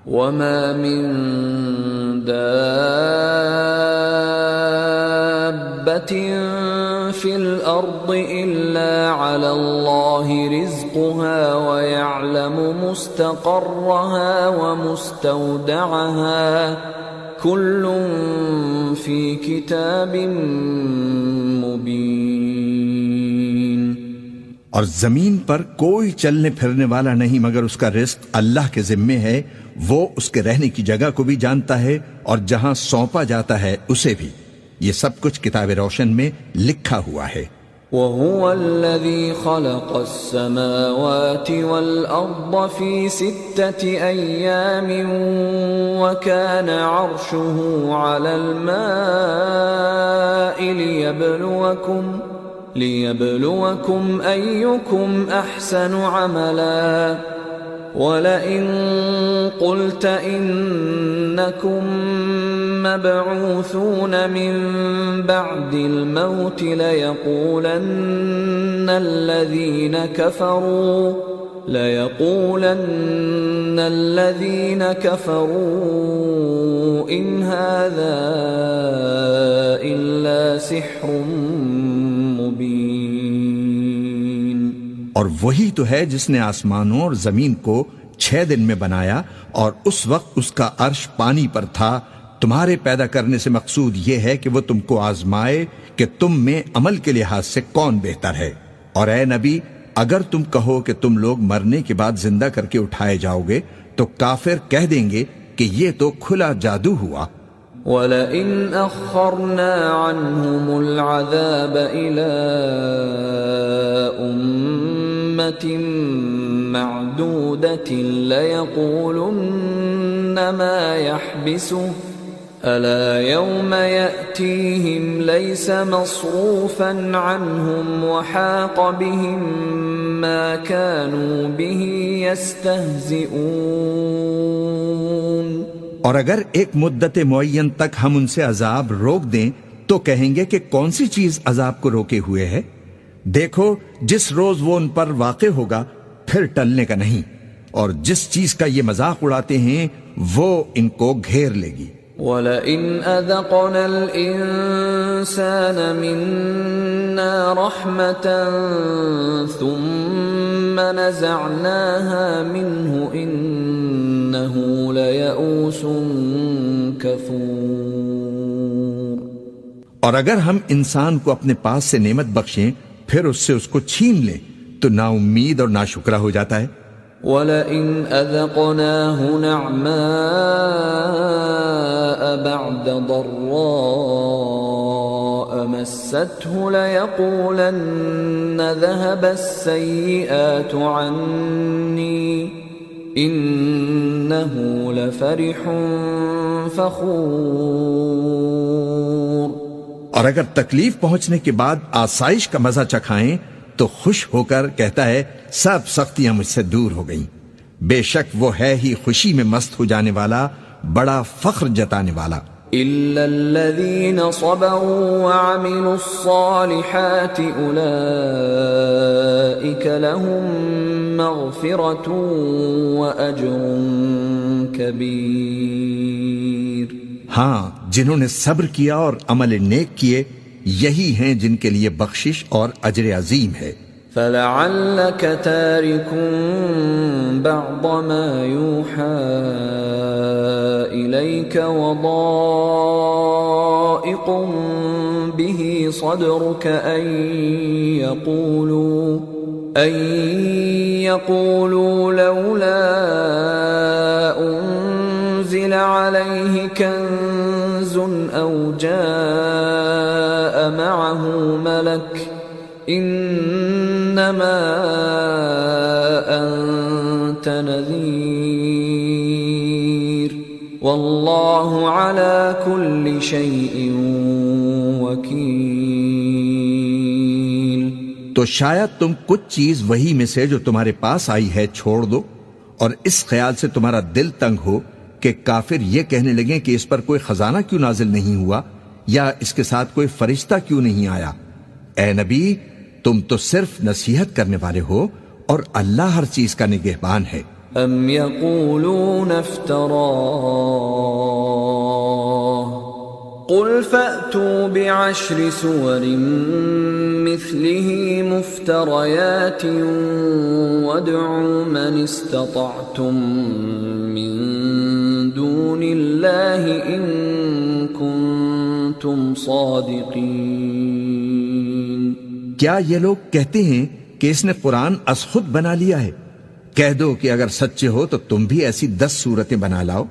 وما من دابة في الأرض إلا على الله رزقها ويعلم مستقرها ومستودعها كل في كتاب مبين۔ اور زمین پر کوئی چلنے پھرنے والا نہیں مگر اس کا رزق اللہ کے ذمے ہے، وہ اس کے رہنے کی جگہ کو بھی جانتا ہے اور جہاں سونپا جاتا ہے اسے بھی، یہ سب کچھ کتاب روشن میں لکھا ہوا ہے۔ وَهُوَ الَّذِي خَلَقَ السَّمَاوَاتِ وَالْأَرْضَ فِي 6 أَيَّامٍ وَكَانَ عَرْشُهُ عَلَى الْمَاءِ لِيَبْلُوَكُمْ أَيُّكُمْ أَحْسَنُ عَمَلًا وَلَئِن قُلْتَ إِنَّكُمْ مَبْعُوثُونَ مِنْ بَعْدِ الْمَوْتِ لَيَقُولَنَّ الَّذِينَ كَفَرُوا إِنْ هَذَا إِلَّا سِحْرٌ مُبِينٌ۔ اور وہی تو ہے جس نے آسمانوں اور زمین کو 6 دن میں بنایا، اور اس وقت اس کا عرش پانی پر تھا۔ تمہارے پیدا کرنے سے مقصود یہ ہے کہ وہ تم کو آزمائے کہ تم میں عمل کے لحاظ سے کون بہتر ہے۔ اور اے نبی، اگر تم کہو کہ تم لوگ مرنے کے بعد زندہ کر کے اٹھائے جاؤ گے تو کافر کہہ دیں گے کہ یہ تو کھلا جادو ہوا۔ وَلَئِنْ أَخَّرْنَا عَنْهُمُ الْعَذَابَ إِلَىٰ أُمَّةٍ مَّعْدُودَةٍ لَيَقُولُنَّ مَا يَحْبِسُهُ أَلَا يَوْمَ يَأْتِيهِمْ لَيْسَ مَصْرُوفًا عَنْهُمْ وَحَاقَ بِهِمْ مَا كَانُوا بِهِ يَسْتَهْزِئُونَ۔ اور اگر ایک مدت معین تک ہم ان سے عذاب روک دیں تو کہیں گے کہ کون سی چیز عذاب کو روکے ہوئے ہے؟ دیکھو جس روز وہ ان پر واقع ہوگا پھر ٹلنے کا نہیں، اور جس چیز کا یہ مذاق اڑاتے ہیں وہ ان کو گھیر لے گی۔ وَلَئِنْ أَذَقْنَا الْإِنسَانَ مِنَّا رَحْمَةً ثُمَّ نَزَعْنَاهَا مِنْهُ إِنَّهُ لَيَئُوسٌ كَفُورٌ۔ اور اگر ہم انسان کو اپنے پاس سے نعمت بخشیں پھر اس سے اس کو چھین لیں تو نا امید اور ناشکرا ہو جاتا ہے۔ وَلَئِنْ أَذَقْنَاهُ نَعْمَاءَ بَعْدَ ضَرَّاءَ مَسَّتْهُ لَيَقُولَنَّ ذَهَبَ السَّيِّئَاتُ عَنِّي إِنَّهُ لَفَرِحٌ فَخُورٌ۔ اور اگر تکلیف پہنچنے کے بعد آسائش کا مزہ چکھائیں تو خوش ہو کر کہتا ہے سب سختیاں مجھ سے دور ہو گئیں۔ بے شک وہ ہے ہی خوشی میں مست ہو جانے والا، بڑا فخر جتانے والا۔ إِلَّا الَّذِينَ صَبَرُوا وَعَمِلُوا الصَّالِحَاتِ أُولَئِكَ لَهُم مَّغْفِرَةٌ وَأَجْرٌ كَبِيرٌ۔ ہاں، جنہوں نے صبر کیا اور عمل نیک کیے یہی ہیں جن کے لیے بخشش اور اجر عظیم ہے۔ فَلَعَلَّكَ تَارِكٌ بَعْضَ مَا يُوحَىٰ إِلَيْكَ وَضَائِقٌ بِهِ صَدْرُكَ أَن يَقُولُوا لَوْلَا أُنزِلَ عَلَيْهِ كَنزٌ أَوْ جَاءَ مَعَهُ مَلَكٌ إِنَّمَا أَنتَ نَذِيرٌ وَاللَّهُ عَلَى كُلِّ شَيْءٍ وَكِيلٌ۔ تو شاید تم کچھ چیز وہی میں سے جو تمہارے پاس آئی ہے چھوڑ دو، اور اس خیال سے تمہارا دل تنگ ہو کہ کافر یہ کہنے لگیں کہ اس پر کوئی خزانہ کیوں نازل نہیں ہوا، یا اس کے ساتھ کوئی فرشتہ کیوں نہیں آیا۔ اے نبی، تم تو صرف نصیحت کرنے والے ہو اور اللہ ہر چیز کا نگہبان ہے۔ أم يقولون افتراه قل فأتوا بعشر سور مثله مفتريات وادعوا من استطعتم من دون الله إن كنتم صادقين. کیا یہ لوگ کہتے ہیں کہ اس نے قرآن از خود بنا لیا ہے؟ کہہ دو کہ اگر سچے ہو تو تم بھی ایسی 10 صورتیں بنا لاؤ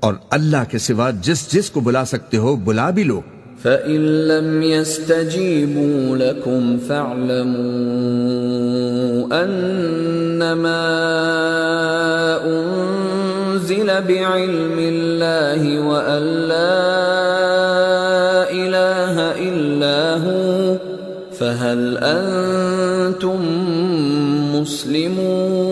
اور اللہ کے سوا جس جس کو بلا سکتے ہو بلا بھی لو. فَإِن لَّمْ يَسْتَجِيبُوا لَكُمْ فَاعْلَمُوا أَنَّمَا أُنزِلَ بِعِلْمِ اللَّهِ وَأَن لَّا إِلَٰهَ إِلَّا هُوَ فَهَلْ أَنتُم مُّسْلِمُونَ.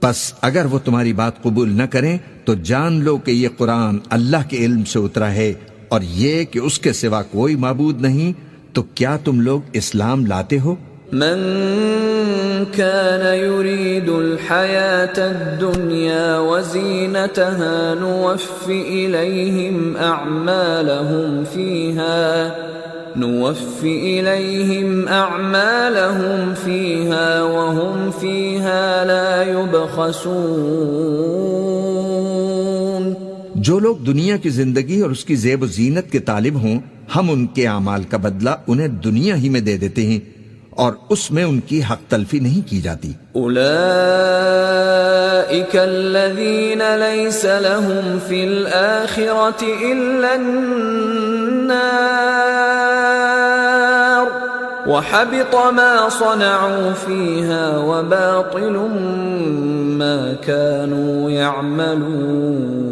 پس اگر وہ تمہاری بات قبول نہ کریں تو جان لو کہ یہ قرآن اللہ کے علم سے اترا ہے اور یہ کہ اس کے سوا کوئی معبود نہیں. تو کیا تم لوگ اسلام لاتے ہو؟ من كان يريد الحياة الدنيا وزينتها نوفي إليهم أعمالهم فيها وهم فيها لا يبخسون. جو لوگ دنیا کی زندگی اور اس کی زیب و زینت کے طالب ہوں ہم ان کے اعمال کا بدلہ انہیں دنیا ہی میں دے دیتے ہیں اور اس میں ان کی حق تلفی نہیں کی جاتی. أولئك الذين ليس لهم في الآخرة إلا النار وحبط ما صنعوا فيها وباطل ما كانوا يعملون.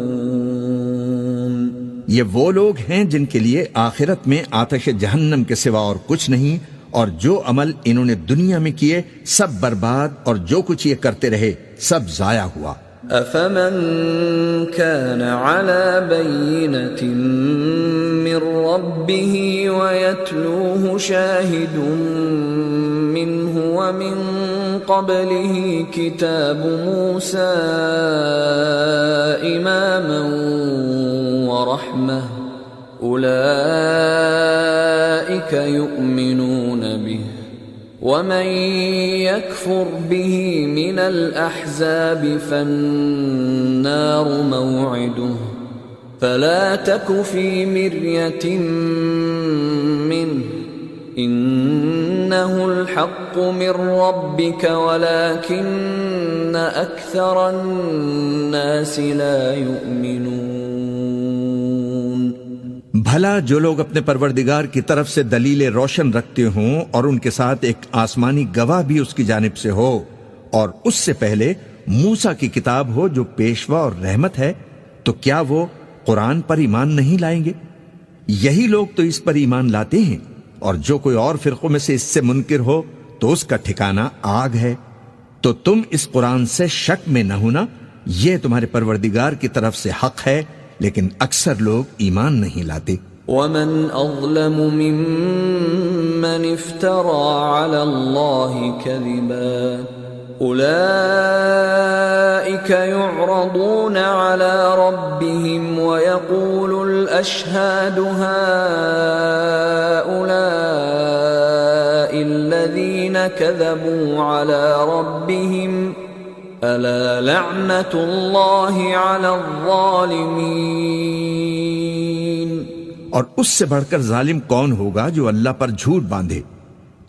یہ وہ لوگ ہیں جن کے لیے آخرت میں آتش جہنم کے سوا اور کچھ نہیں، اور جو عمل انہوں نے دنیا میں کیے سب برباد، اور جو کچھ یہ کرتے رہے سب ضائع ہوا. أفمن كان على بينة من ربه ويتلوه شاهد منه ومن قبله كتاب موسى إماما ورحمة أولئك يؤمنون به ومن يكفر به من الأحزاب فالنار موعده فلا تك في مرية منه إنه الحق من ربك ولكن أكثر الناس لا يؤمنون. بھلا جو لوگ اپنے پروردگار کی طرف سے دلیلیں روشن رکھتے ہوں اور ان کے ساتھ ایک آسمانی گواہ بھی اس کی جانب سے ہو اور اس سے پہلے موسیٰ کی کتاب ہو جو پیشوا اور رحمت ہے، تو کیا وہ قرآن پر ایمان نہیں لائیں گے؟ یہی لوگ تو اس پر ایمان لاتے ہیں، اور جو کوئی اور فرقوں میں سے اس سے منکر ہو تو اس کا ٹھکانہ آگ ہے. تو تم اس قرآن سے شک میں نہ ہونا، یہ تمہارے پروردگار کی طرف سے حق ہے، لیکن اکثر لوگ ایمان نہیں لاتے. ومن أظلم ممن افترى على الله كذبا أولئك يعرضون على ربهم ويقول الأشهاد هؤلاء الذين كذبوا على ربهم ألا لعنة الله على الظالمين. اور اس سے بڑھ کر ظالم کون ہوگا جو اللہ پر جھوٹ باندھے؟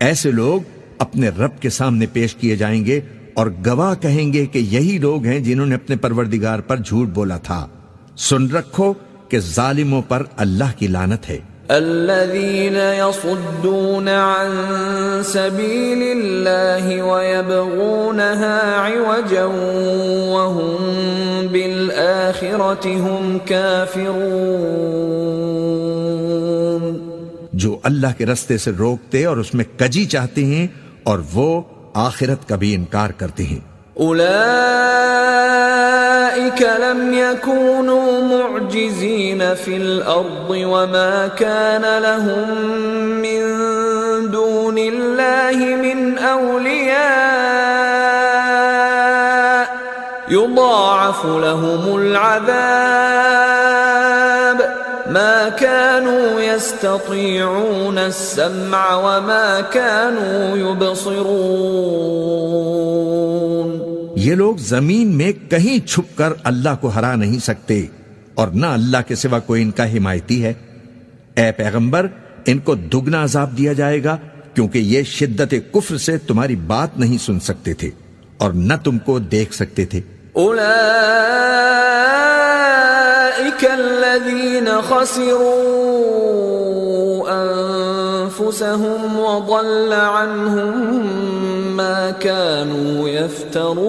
ایسے لوگ اپنے رب کے سامنے پیش کیے جائیں گے اور گواہ کہیں گے کہ یہی لوگ ہیں جنہوں نے اپنے پروردگار پر جھوٹ بولا تھا. سن رکھو کہ ظالموں پر اللہ کی لعنت ہے. الذين يصدون عن سبيل الله ويبغونها عوجا وهم بالآخرة هم كافرون. جو اللہ کے رستے سے روکتے اور اس میں کجی چاہتے ہیں اور وہ آخرت کا بھی انکار کرتے ہیں. أولئك لم يكونوا معجزين في الأرض وما كان لهم من دون الله من أولياء يضاعف لهم العذاب ما كانوا يستطيعون السمع وما كانوا يبصرون. یہ لوگ زمین میں کہیں چھپ کر اللہ کو ہرا نہیں سکتے اور نہ اللہ کے سوا کوئی ان کا حمایتی ہے. اے پیغمبر ان کو دگنا عذاب دیا جائے گا کیونکہ یہ شدت کفر سے تمہاری بات نہیں سن سکتے تھے اور نہ تم کو دیکھ سکتے تھے. اولئک الذین خسروا انفسهم وضل عنهم ما كانوا يفترون.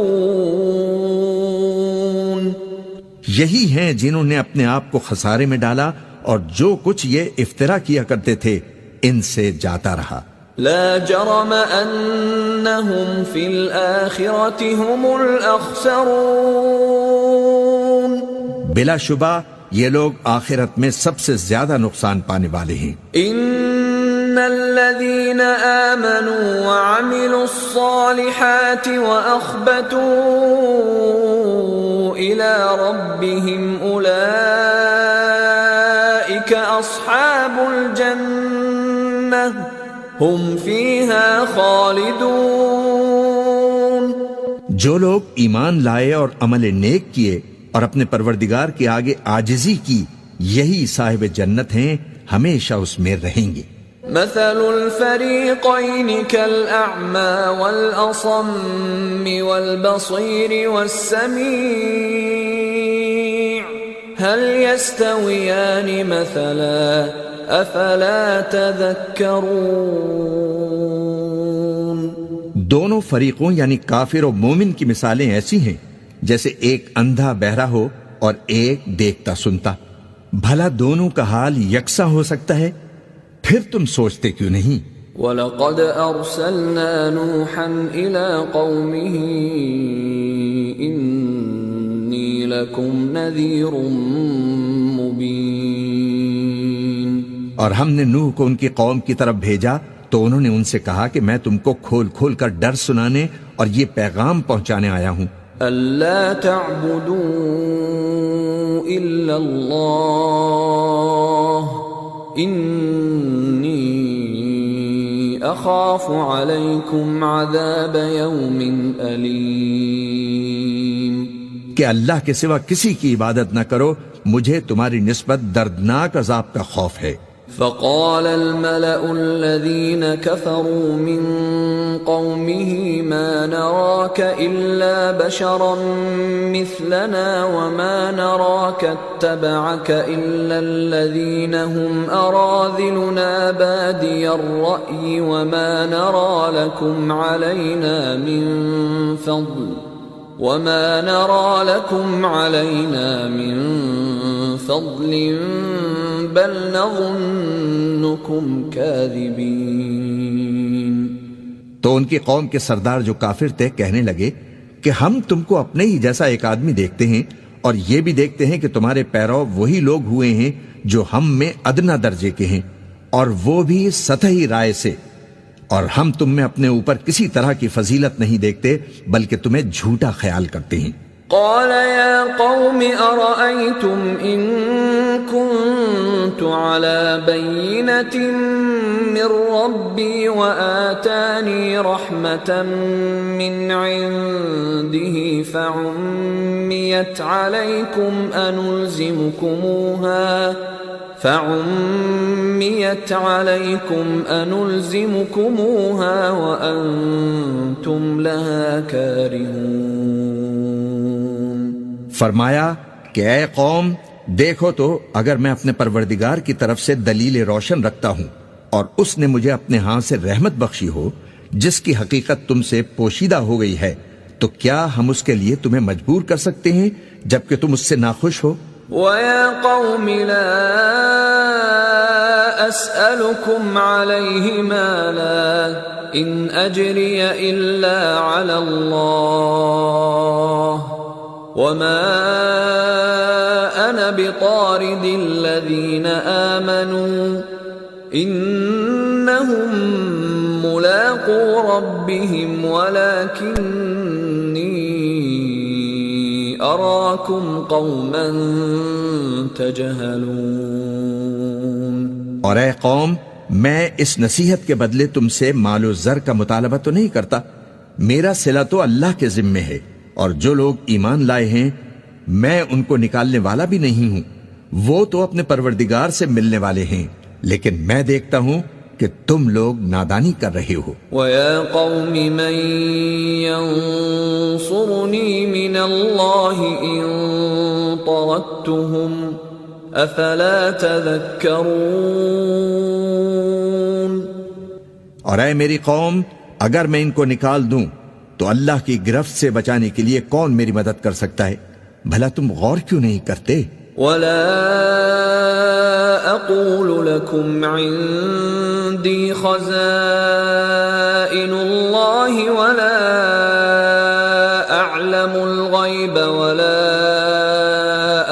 یہی ہیں جنہوں نے اپنے آپ کو خسارے میں ڈالا اور جو کچھ یہ افترا کیا کرتے تھے ان سے جاتا رہا. لا جرم انہم فی الآخرة هم الاخسرون. بلا شبہ یہ لوگ آخرت میں سب سے زیادہ نقصان پانے والے ہیں. ان الذین آمنوا وعملوا الصالحات واخبتوا الى ربهم اولئک اصحاب الجنہ ہم فیہا خالدون. جو لوگ ایمان لائے اور عمل نیک کیے اور اپنے پروردگار کے آگے عاجزی کی یہی صاحب جنت ہیں، ہمیشہ اس میں رہیں گے. مثل الفریقین کالاعمی والاصم والبصیر والسمیع هل يستویان مثلا افلا تذکرون. دونوں فریقوں یعنی کافر و مومن کی مثالیں ایسی ہیں جیسے ایک اندھا بہرا ہو اور ایک دیکھتا سنتا. بھلا دونوں کا حال یکساں ہو سکتا ہے؟ پھر تم سوچتے کیوں نہیں؟ وَلَقَدْ أَرْسَلْنَا نُوحًا إِلَىٰ قَوْمِهِ إِنِّي لَكُمْ نَذِيرٌ مُبِينٌ. اور ہم نے نوح کو ان کی قوم کی طرف بھیجا تو انہوں نے ان سے کہا کہ میں تم کو کھول کھول کر ڈر سنانے اور یہ پیغام پہنچانے آیا ہوں. أَلَّا تَعْبُدُوا إِلَّا اللَّهَ إِنِّي أَخَافُ عَلَيْكُمْ عَذَابَ يَوْمٍ أَلِيمٍ. کہ اللہ کے سوا کسی کی عبادت نہ کرو، مجھے تمہاری نسبت دردناک عذاب کا خوف ہے. فقال الملأ الذين كفروا من قومه ما نراك إلا بشرا مثلنا وما نراك اتبعك إلا الذين هم أراذلنا بادي الرأي وما نرى لكم علينا من فضل بل نظنكم كاذبين. تو ان کی قوم کے سردار جو کافر تھے کہنے لگے کہ ہم تم کو اپنے ہی جیسا ایک آدمی دیکھتے ہیں اور یہ بھی دیکھتے ہیں کہ تمہارے پیرو وہی لوگ ہوئے ہیں جو ہم میں ادنا درجے کے ہیں اور وہ بھی سطحی رائے سے، اور ہم تم میں اپنے اوپر کسی طرح کی فضیلت نہیں دیکھتے بلکہ تمہیں جھوٹا خیال کرتے ہیں. قال يا قوم أرأيتم إن كنت على بينة من ربي وآتاني رحمة من عنده فعميت عليكم أنلزمكموها وأنتم لها كارهون. فرمایا کہ اے قوم دیکھو تو اگر میں اپنے پروردگار کی طرف سے دلیل روشن رکھتا ہوں اور اس نے مجھے اپنے ہاں سے رحمت بخشی ہو جس کی حقیقت تم سے پوشیدہ ہو گئی ہے، تو کیا ہم اس کے لیے تمہیں مجبور کر سکتے ہیں جبکہ تم اس سے ناخوش ہو؟ وَيَا قَوْمِ لَا أَسْأَلُكُمْ عَلَيْهِ مَالًا إِنْ أَجْرِيَ إِلَّا عَلَى اللَّهِ وَمَا أَنَا بِطَارِدِ الَّذِينَ آمَنُوا إِنَّهُمْ مُلَاقُو رَبِّهِمْ وَلَكِنِّي أراكم قوما تجهلون. اور اے قوم، میں اس نصیحت کے بدلے تم سے مال و زر کا مطالبہ تو نہیں کرتا. میرا صلہ تو اللہ کے ذمے ہے، اور جو لوگ ایمان لائے ہیں میں ان کو نکالنے والا بھی نہیں ہوں. وہ تو اپنے پروردگار سے ملنے والے ہیں، لیکن میں دیکھتا ہوں کہ تم لوگ نادانی کر رہے ہو. وَيَا قَوْمِ مَن يَنصُرُنِي مِنَ اللَّهِ إِن طَرَدتُّهُمْ أَفَلَا تَذَكَّرُونَ. اور اے میری قوم، اگر میں ان کو نکال دوں تو اللہ کی گرفت سے بچانے کے لیے کون میری مدد کر سکتا ہے؟ بھلا تم غور کیوں نہیں کرتے؟ وَلَا أَقُولُ لَكُمْ عِندِي خَزَائِنُ اللَّهِ وَلَا أَعْلَمُ الْغَيْبَ وَلَا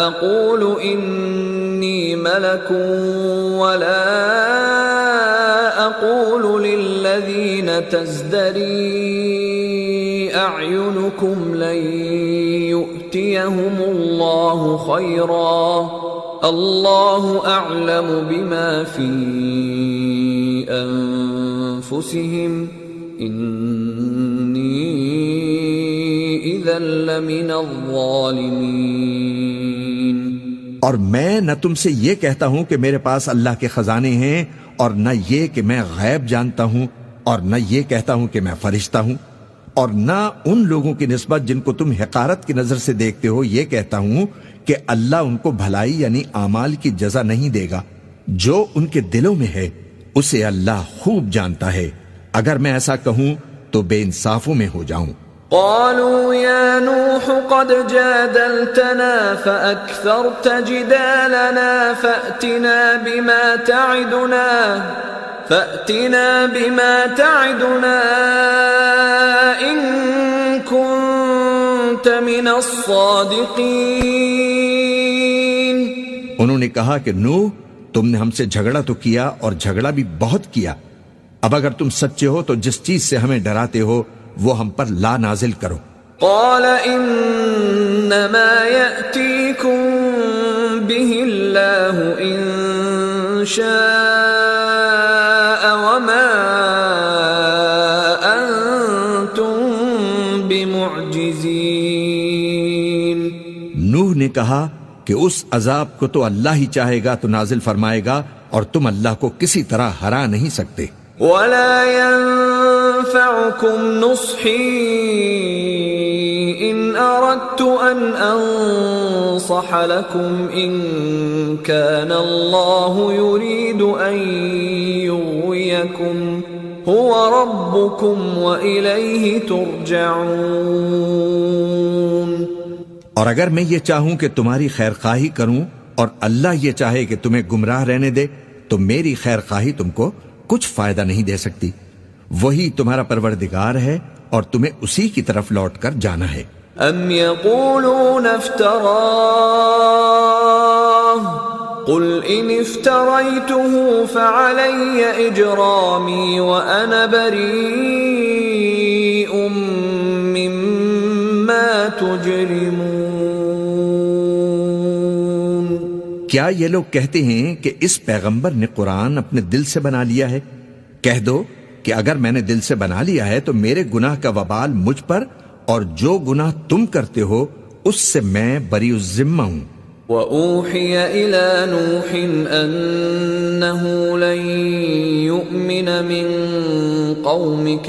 أَقُولُ إِنِّي مَلَكٌ وَلَا أَقُولُ لِلَّذِينَ تَزْدَرِي أَعْيُنُكُمْ لَن يُؤْتِيَهُمُ اللَّهُ خَيْرًا اللَّهُ أَعْلَمُ بِمَا فِي أَنفُسِهِمْ إِنِّي إِذًا لَّمِنَ الظَّالِمِينَ. اور میں نہ تم سے یہ کہتا ہوں کہ میرے پاس اللہ کے خزانے ہیں، اور نہ یہ کہ میں غیب جانتا ہوں، اور نہ یہ کہتا ہوں کہ میں فرشتہ ہوں، اور نہ ان لوگوں کی نسبت جن کو تم حقارت کی نظر سے دیکھتے ہو یہ کہتا ہوں کہ اللہ ان کو بھلائی یعنی اعمال کی جزا نہیں دے گا. جو ان کے دلوں میں ہے اسے اللہ خوب جانتا ہے. اگر میں ایسا کہوں تو بے انصافوں میں ہو جاؤں. قالوا يا نوح قد جادلتنا فأكثرت جدالنا فأتنا بما تعدنا إن كنت من الصادقين. انہوں نے کہا کہ نوح، تم نے ہم سے جھگڑا تو کیا اور جھگڑا بھی بہت کیا. اب اگر تم سچے ہو تو جس چیز سے ہمیں ڈراتے ہو وہ ہم پر لا نازل کرو. قال انما يأتيكم به الله ان شاء وما انتم بمعجزين. نوح نے کہا کہ اس عذاب کو تو اللہ ہی چاہے گا تو نازل فرمائے گا، اور تم اللہ کو کسی طرح ہرا نہیں سکتے. ولا ينفعكم نصحي إن أردت أن أنصح لكم إن كان الله يريد أن يغويكم هو ربكم وإليه ترجعون. اور اگر میں یہ چاہوں کہ تمہاری خیر خواہی کروں اور اللہ یہ چاہے کہ تمہیں گمراہ رہنے دے تو میری خیر خواہی تم کو کچھ فائدہ نہیں دے سکتی. وہی تمہارا پروردگار ہے اور تمہیں اسی کی طرف لوٹ کر جانا ہے. ام يقولون افتراه قل ان افتريته فعلي اجرامي وانا بريء مما تجرمون. کیا یہ لوگ کہتے ہیں کہ اس پیغمبر نے قرآن اپنے دل سے بنا لیا ہے؟ کہہ دو کہ اگر میں نے دل سے بنا لیا ہے تو میرے گناہ کا وبال مجھ پر، اور جو گناہ تم کرتے ہو اس سے میں بری الذمہ ہوں. وَأُوحِيَ إِلَى نُوحٍ أَنَّهُ لَن يُؤْمِنَ مِن قَوْمِكَ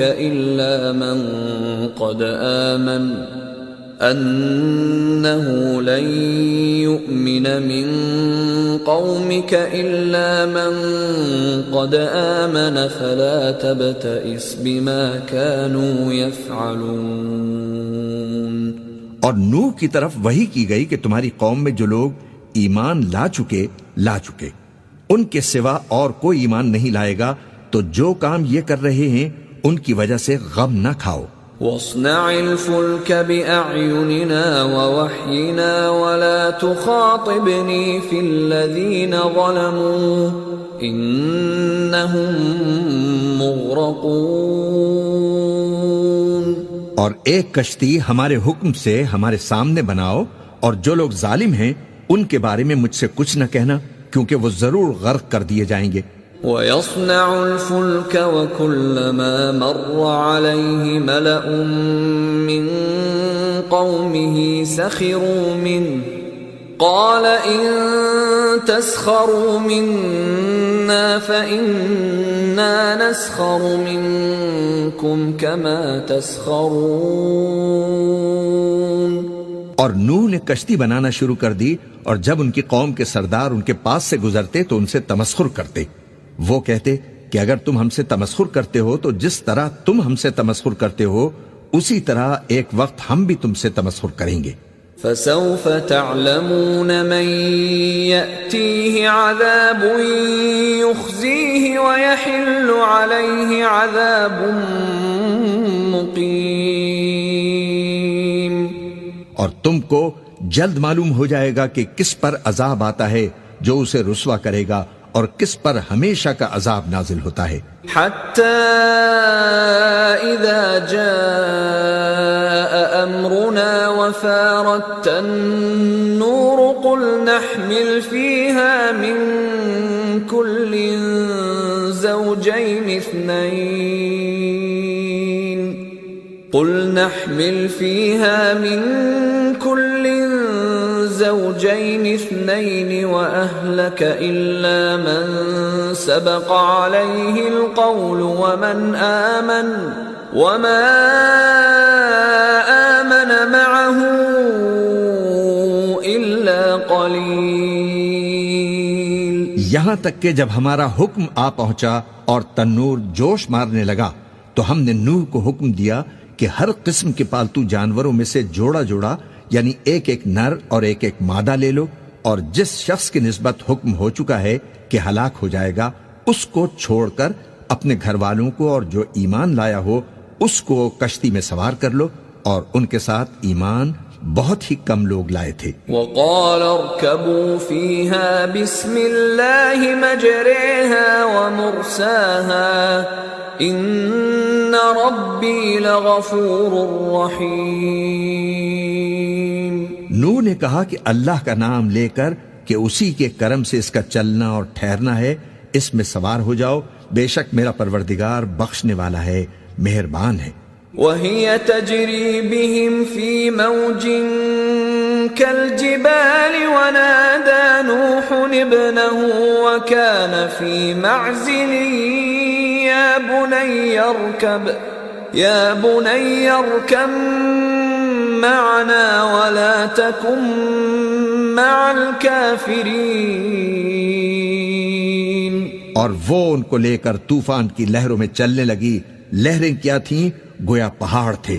إِلَّا مَن قَدْ آمَنَ فَلَا تَبْتَئِسْ بِمَا كَانُوا يَفْعَلُونَ. اور نوح کی طرف وحی کی گئی کہ تمہاری قوم میں جو لوگ ایمان لا چکے ان کے سوا اور کوئی ایمان نہیں لائے گا، تو جو کام یہ کر رہے ہیں ان کی وجہ سے غم نہ کھاؤ. وَاصْنَعِ الْفُلْكَ بِأَعْيُنِنَا وَوَحْيِنَا وَلَا تُخَاطِبْنِي فِي الَّذِينَ ظَلَمُوا إِنَّهُمْ مُغْرَقُونَ. اور ایک کشتی ہمارے حکم سے ہمارے سامنے بناؤ، اور جو لوگ ظالم ہیں ان کے بارے میں مجھ سے کچھ نہ کہنا، کیونکہ وہ ضرور غرق کر دیے جائیں گے۔ وَيَصْنَعُ الْفُلْكَ وَكُلَّمَا مَرَّ عَلَيْهِ مَلَأٌ مِّن قَوْمِهِ سَخِرُوا مِنْهُ قَالَ إِن تَسْخَرُوا مِنَّا فَإِنَّا نَسْخَرُ مِنكُمْ كَمَا تَسْخَرُونَ۔ اور نوح نے کشتی بنانا شروع کر دی، اور جب ان کی قوم کے سردار ان کے پاس سے گزرتے تو ان سے تمسخر کرتے۔ وہ کہتے کہ اگر تم ہم سے تمسخر کرتے ہو تو جس طرح تم ہم سے تمسخر کرتے ہو اسی طرح ایک وقت ہم بھی تم سے تمسخر کریں گے۔ فَسَوْفَ تَعْلَمُونَ مَن يَأْتِيهِ عَذَابٌ يُخْزِيهِ وَيَحِلُّ عَلَيْهِ عَذَابٌ مُقِيمٌ۔ اور تم کو جلد معلوم ہو جائے گا کہ کس پر عذاب آتا ہے جو اسے رسوا کرے گا، اور کس پر ہمیشہ کا عذاب نازل ہوتا ہے۔ حَتَّى إِذَا جَاءَ أَمْرُنَا وَفَارَتِ النُّورُ قُلْ نَحْمِلْ فِيهَا مِن كُلٍّ زَوْجَيْنِ اثْنَيْنِ وَأَهْلَكَ إِلَّا مَن سَبَقَ عَلَيْهِ الْقَوْلُ وَمَنْ آمَنَ وَمَا آمَنَ مَعَهُ إِلَّا قَلِيلٌ۔ یہاں تک کہ جب ہمارا حکم آ پہنچا اور تنور جوش مارنے لگا تو ہم نے نوح کو حکم دیا کہ ہر قسم کے پالتو جانوروں میں سے جوڑا جوڑا، یعنی ایک ایک نر اور ایک ایک مادہ لے لو، اور جس شخص کی نسبت حکم ہو چکا ہے کہ ہلاک ہو جائے گا اس کو چھوڑ کر اپنے گھر والوں کو اور جو ایمان لایا ہو اس کو کشتی میں سوار کر لو، اور ان کے ساتھ ایمان بہت ہی کم لوگ لائے تھے۔ وَقَالَ ارْكَبُوا فِيهَا بِسْمِ اللَّهِ مَجْرَاهَا وَمُرْسَاهَا إِنَّ رَبِّي لَغَفُورٌ رَّحِيمٌ۔ نوح نے کہا کہ اللہ کا نام لے کر کہ اسی کے کرم سے اس کا چلنا اور ٹھہرنا ہے، اس میں سوار ہو جاؤ، بے شک میرا پروردگار بخشنے والا ہے، مہربان ہے۔ وَهِيَ تَجْرِي بِهِمْ فِي مَوْجٍ كَالْجِبَالِ وَنَادَى نُوحٌ ابْنَهُ وَكَانَ فِي مَعْزِلٍ يَا بُنَيَّ ارْكَب مَّعَنَا وَلَا تَكُن مَّعَ الْكَافِرِينَ۔ اور وہ ان کو لے کر طوفان کی لہروں میں چلنے لگی۔ لہریں کیا تھیں؟ گویا پہاڑ تھے۔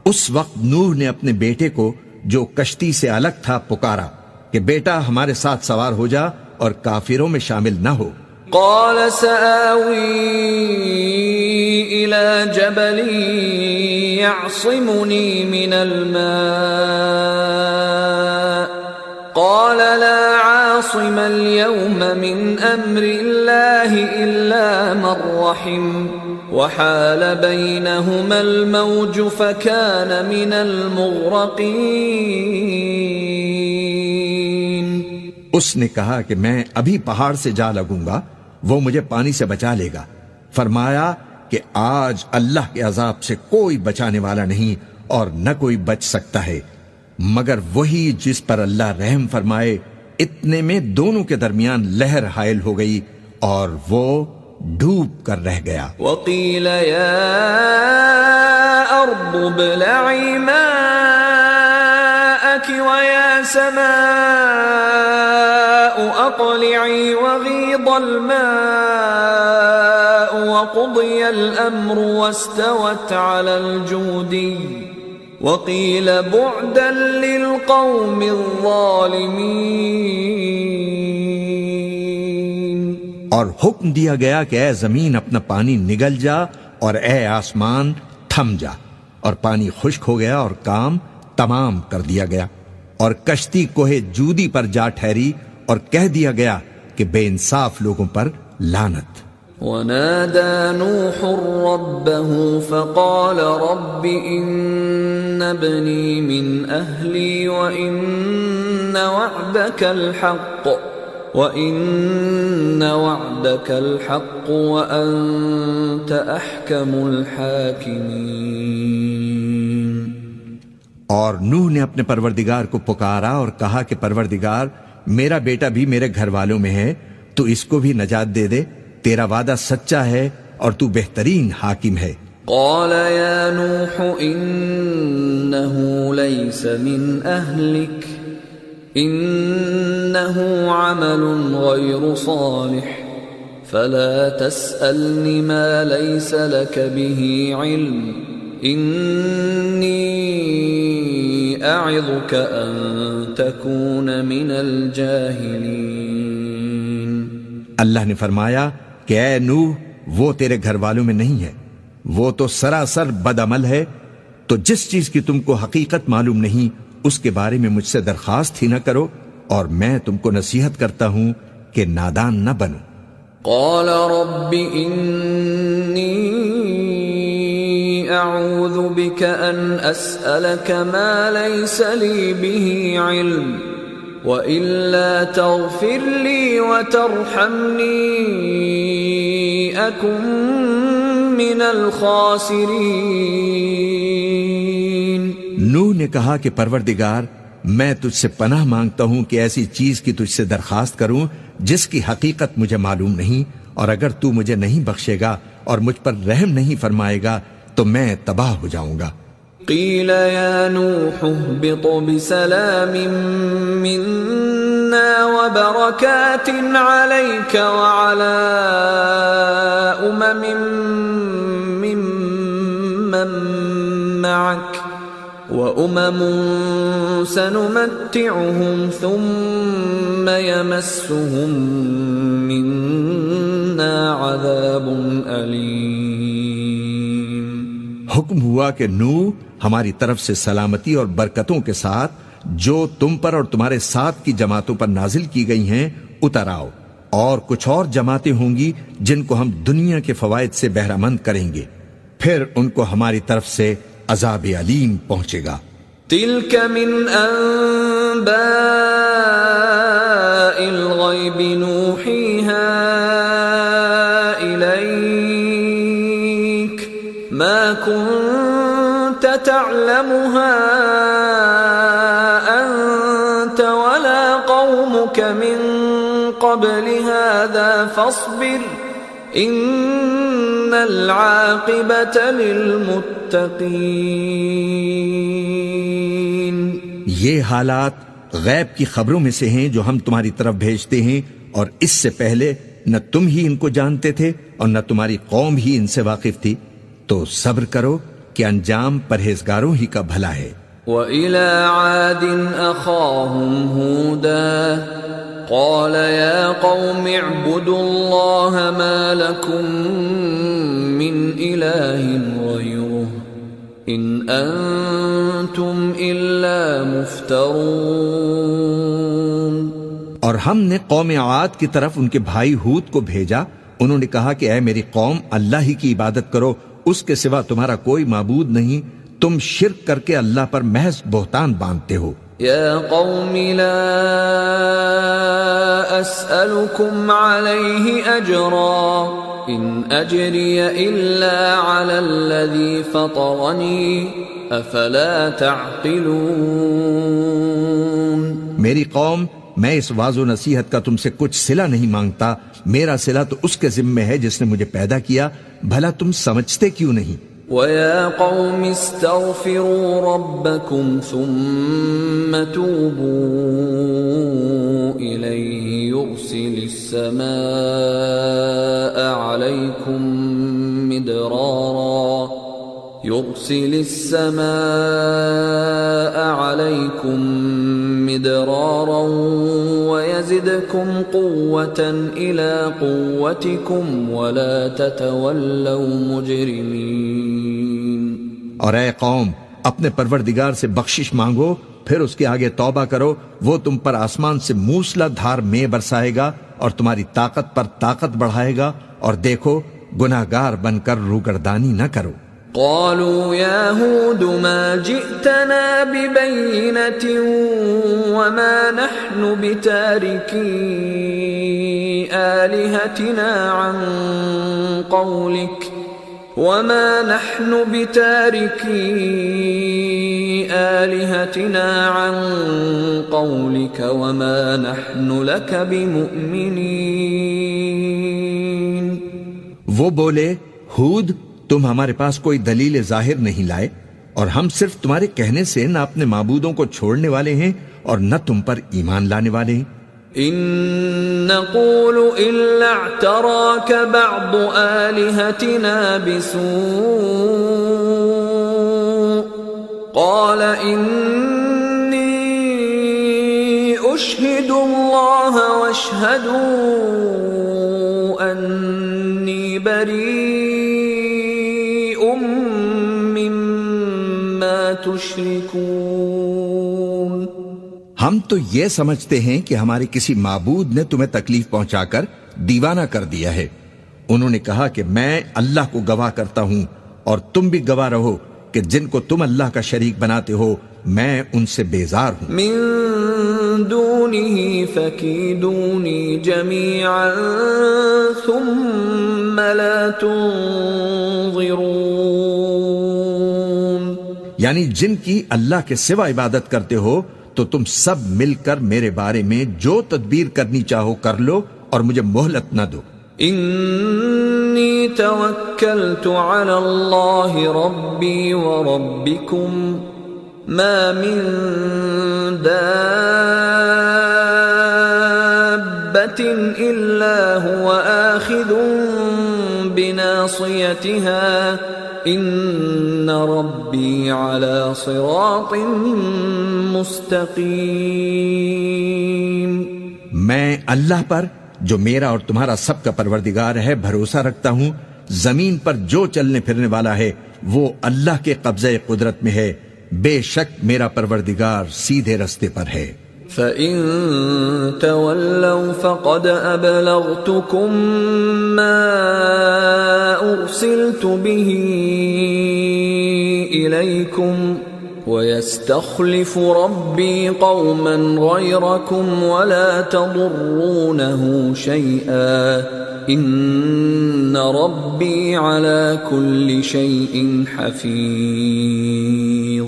اس وقت نوح نے اپنے بیٹے کو جو کشتی سے الگ تھا پکارا کہ بیٹا ہمارے ساتھ سوار ہو جا اور کافروں میں شامل نہ ہو۔ قال سآوي إلى جبل يعصمني من الماء قال لا عاصم اليوم من أمر الله إلا من رحم وحال بينهما الموج فكان من المغرقين۔ اس نے کہا کہ میں ابھی پہاڑ سے جا لگوں گا، وہ مجھے پانی سے بچا لے گا۔ فرمایا کہ آج اللہ کے عذاب سے کوئی بچانے والا نہیں اور نہ کوئی بچ سکتا ہے مگر وہی جس پر اللہ رحم فرمائے۔ اتنے میں دونوں کے درمیان لہر حائل ہو گئی اور وہ ڈوب کر رہ گیا۔ وَقِيلَ يَا أَرْضُ ابْلَعِي مَاءَكِ وَيَا سَمَاءُ أَقْلِعِي وَغِيضَ الْمَاءُ وَقُضِيَ الْأَمْرُ وَاسْتَوَتْ عَلَى الْجُودِيِّ وَقِيلَ بُعْدًا لِلْقَوْمِ الظَّالِمِينَ۔ اور حکم دیا گیا کہ اے زمین اپنا پانی نگل جا اور اے آسمان تھم جا، اور پانی خشک ہو گیا اور کام تمام کر دیا گیا، اور کشتی کوہ جودی پر جا ٹھہری، اور کہہ دیا گیا کہ بے انصاف لوگوں پر لعنت۔ ونادى نوح ربه فقال رب إن ابني من أهلي وإن وعدك الحق وأنت أحكم الحاكمين. اور نوح نے اپنے پروردگار کو پکارا اور کہا کہ پروردگار میرا بیٹا بھی میرے گھر والوں میں ہے، تو اس کو بھی نجات دے دے، تیرا وعدہ سچا ہے اور تو بہترین حاکم ہے. قال يا نوح إنه ليس من أهلك إنه عمل غير صالح فلا تسألني ما ليس لك به علم إني أعظك أن تكون من الجاهلين. اللہ نے فرمایا کہ اے نوح وہ تیرے گھر والوں میں نہیں ہے، وہ تو سراسر بد عمل ہے، تو جس چیز کی تم کو حقیقت معلوم نہیں اس کے بارے میں مجھ سے درخواست ہی نہ کرو، اور میں تم کو نصیحت کرتا ہوں کہ نادان نہ بنو. قال رب إني أعوذ بك أن أسألك ما ليس لي به علم وإلا تغفر لي وترحمني أكن من الخاسرين. نوح نے کہا کہ پروردگار میں تجھ سے پناہ مانگتا ہوں کہ ایسی چیز کی تجھ سے درخواست کروں جس کی حقیقت مجھے معلوم نہیں، اور اگر تو مجھے نہیں بخشے گا اور مجھ پر رحم نہیں فرمائے گا تو میں تباہ ہو جاؤں گا. قیل یا نوح اهبط بسلام منا وبرکات علیک وعلی ممن معک وأمم سنمتعهم ثم يمسهم منا عذاب أليم. حکم ہوا کہ نوح ہماری طرف سے سلامتی اور برکتوں کے ساتھ جو تم پر اور تمہارے ساتھ کی جماعتوں پر نازل کی گئی ہیں اتر آؤ، اور کچھ اور جماعتیں ہوں گی جن کو ہم دنیا کے فوائد سے بہرہ مند کریں گے، پھر ان کو ہماری طرف سے عذاب علیم پہنچے گا. تلك من انباء الغیب نوحیها الیک ما كنت تعلمها انت ولا قومك من قبل هذا فاصبر ان العاقبۃ للمتقین. یہ حالات غیب کی خبروں میں سے ہیں جو ہم تمہاری طرف بھیجتے ہیں، اور اس سے پہلے نہ تم ہی ان کو جانتے تھے اور نہ تمہاری قوم ہی ان سے واقف تھی، تو صبر کرو کہ انجام پرہیزگاروں ہی کا بھلا ہے. وَإِلَى عَادٍ أَخَاهُمْ هُودًا قَالَ يَا قَوْمِ اعْبُدُوا اللَّهَ مَا لَكُمْ مِنْ إِلَٰهٍ غَيْرُهُ إِنْ أَنْتُمْ إِلَّا مُفْتَرُونَ. اور ہم نے قوم عاد کی طرف ان کے بھائی ہود کو بھیجا، انہوں نے کہا کہ اے میری قوم اللہ ہی کی عبادت کرو، اس کے سوا تمہارا کوئی معبود نہیں، تم شرک کر کے اللہ پر محض بہتان باندھتے ہو. یا قوم لا اسألكم علیہ اجرا ان اجری الا علی الذی فطرنی افلا تعقلون. میری قوم میں اس واعظ و نصیحت کا تم سے کچھ صلہ نہیں مانگتا، میرا صلہ تو اس کے ذمہ ہے جس نے مجھے پیدا کیا، بھلا تم سمجھتے کیوں نہیں؟ وَيَا قَوْمِ اسْتَغْفِرُوا رَبَّكُمْ ثُمَّ تُوبُوا إِلَيْهِ يُرْسِلِ السَّمَاءَ عَلَيْكُمْ مِدْرَارًا وَيَزِدْكُمْ قُوَّةً إِلَى قُوَّتِكُمْ وَلَا تَتَوَلَّوْا مُجْرِمِينَ. اور اے قوم اپنے پروردگار سے بخشش مانگو، پھر اس کے آگے توبہ کرو، وہ تم پر آسمان سے موسلا دھار میں برسائے گا اور تمہاری طاقت پر طاقت بڑھائے گا، اور دیکھو گناہگار بن کر روگردانی نہ کرو۔ قالوا يا هود ما جئتنا ببينة وما نحن بتاركي آلهتنا عن قولك وما نحن لك بمؤمنين۔ وہ بولے، ہود تم ہمارے پاس کوئی دلیل ظاہر نہیں لائے، اور ہم صرف تمہارے کہنے سے نہ اپنے معبودوں کو چھوڑنے والے ہیں اور نہ تم پر ایمان لانے والے ہیں۔ إن نقول إلا اعتراك بعض آلهتنا بسوء قال إني أشهد الله واشهدوا أني بريء مما تشركون۔ ہم تو یہ سمجھتے ہیں کہ ہمارے کسی معبود نے تمہیں تکلیف پہنچا کر دیوانہ کر دیا ہے۔ انہوں نے کہا کہ میں اللہ کو گواہ کرتا ہوں، اور تم بھی گواہ رہو کہ جن کو تم اللہ کا شریک بناتے ہو میں ان سے بیزار ہوں۔ من دونه فكيدوني جميعا ثم لا تنظرون۔ یعنی جن کی اللہ کے سوا عبادت کرتے ہو تو تم سب مل کر میرے بارے میں جو تدبیر کرنی چاہو کر لو اور مجھے مہلت نہ دو۔ انی توکلت علی اللہ ربی وربکم ما من دابۃ الا هو آخذ بناصیتها ان ربی علی صراط مستقیم۔ میں اللہ پر جو میرا اور تمہارا سب کا پروردگار ہے بھروسہ رکھتا ہوں۔ زمین پر جو چلنے پھرنے والا ہے وہ اللہ کے قبضہ قدرت میں ہے، بے شک میرا پروردگار سیدھے رستے پر ہے۔ فَإِن تَوَلَّوْا فَقَدْ أَبْلَغْتُكُم مَّا أُرْسِلْتُ بِهِ إِلَيْكُمْ وَيَسْتَخْلِفُ رَبِّي قَوْمًا غَيْرَكُمْ وَلَا تَضُرُّونَهُ شَيْئًا إِنَّ رَبِّي عَلَى كُلِّ شَيْءٍ حَفِيظٌ۔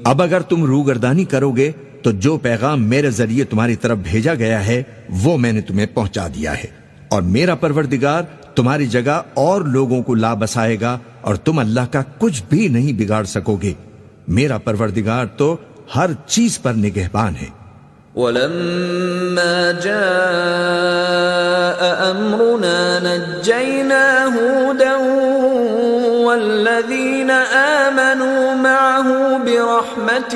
اب اگر تم روگردانی کرو گے تو جو پیغام میرے ذریعے تمہاری طرف بھیجا گیا ہے وہ میں نے تمہیں پہنچا دیا ہے، اور میرا پروردگار تمہاری جگہ اور لوگوں کو لا بسائے گا، اور تم اللہ کا کچھ بھی نہیں بگاڑ سکو گے۔ میرا پروردگار تو ہر چیز پر نگہبان ہے۔ وَلَمَّا جَاءَ أَمْرُنَا نَجَّيْنَا هُودًا وَالَّذِينَ آمَنُوا مَعَهُ بِرَحْمَةٍ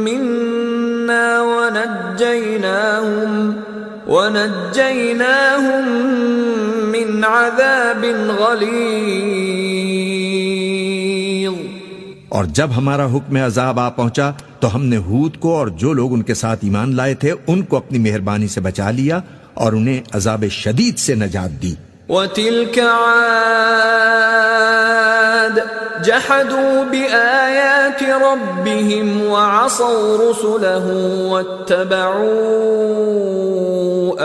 مِنَّا وَنَجَّيْنَاهُمْ مِنْ عَذَابٍ غَلِيظٍ۔ اور جب ہمارا حکم عذاب آ پہنچا تو ہم نے ہود کو اور جو لوگ ان کے ساتھ ایمان لائے تھے ان کو اپنی مہربانی سے بچا لیا اور انہیں عذاب شدید سے نجات دی۔ وَتِلْكَ عَادٌ جَحَدُوا بِآيَاتِ رَبِّهِمْ وَعَصَوْا رُسُلَهُ وَاتَّبَعُوا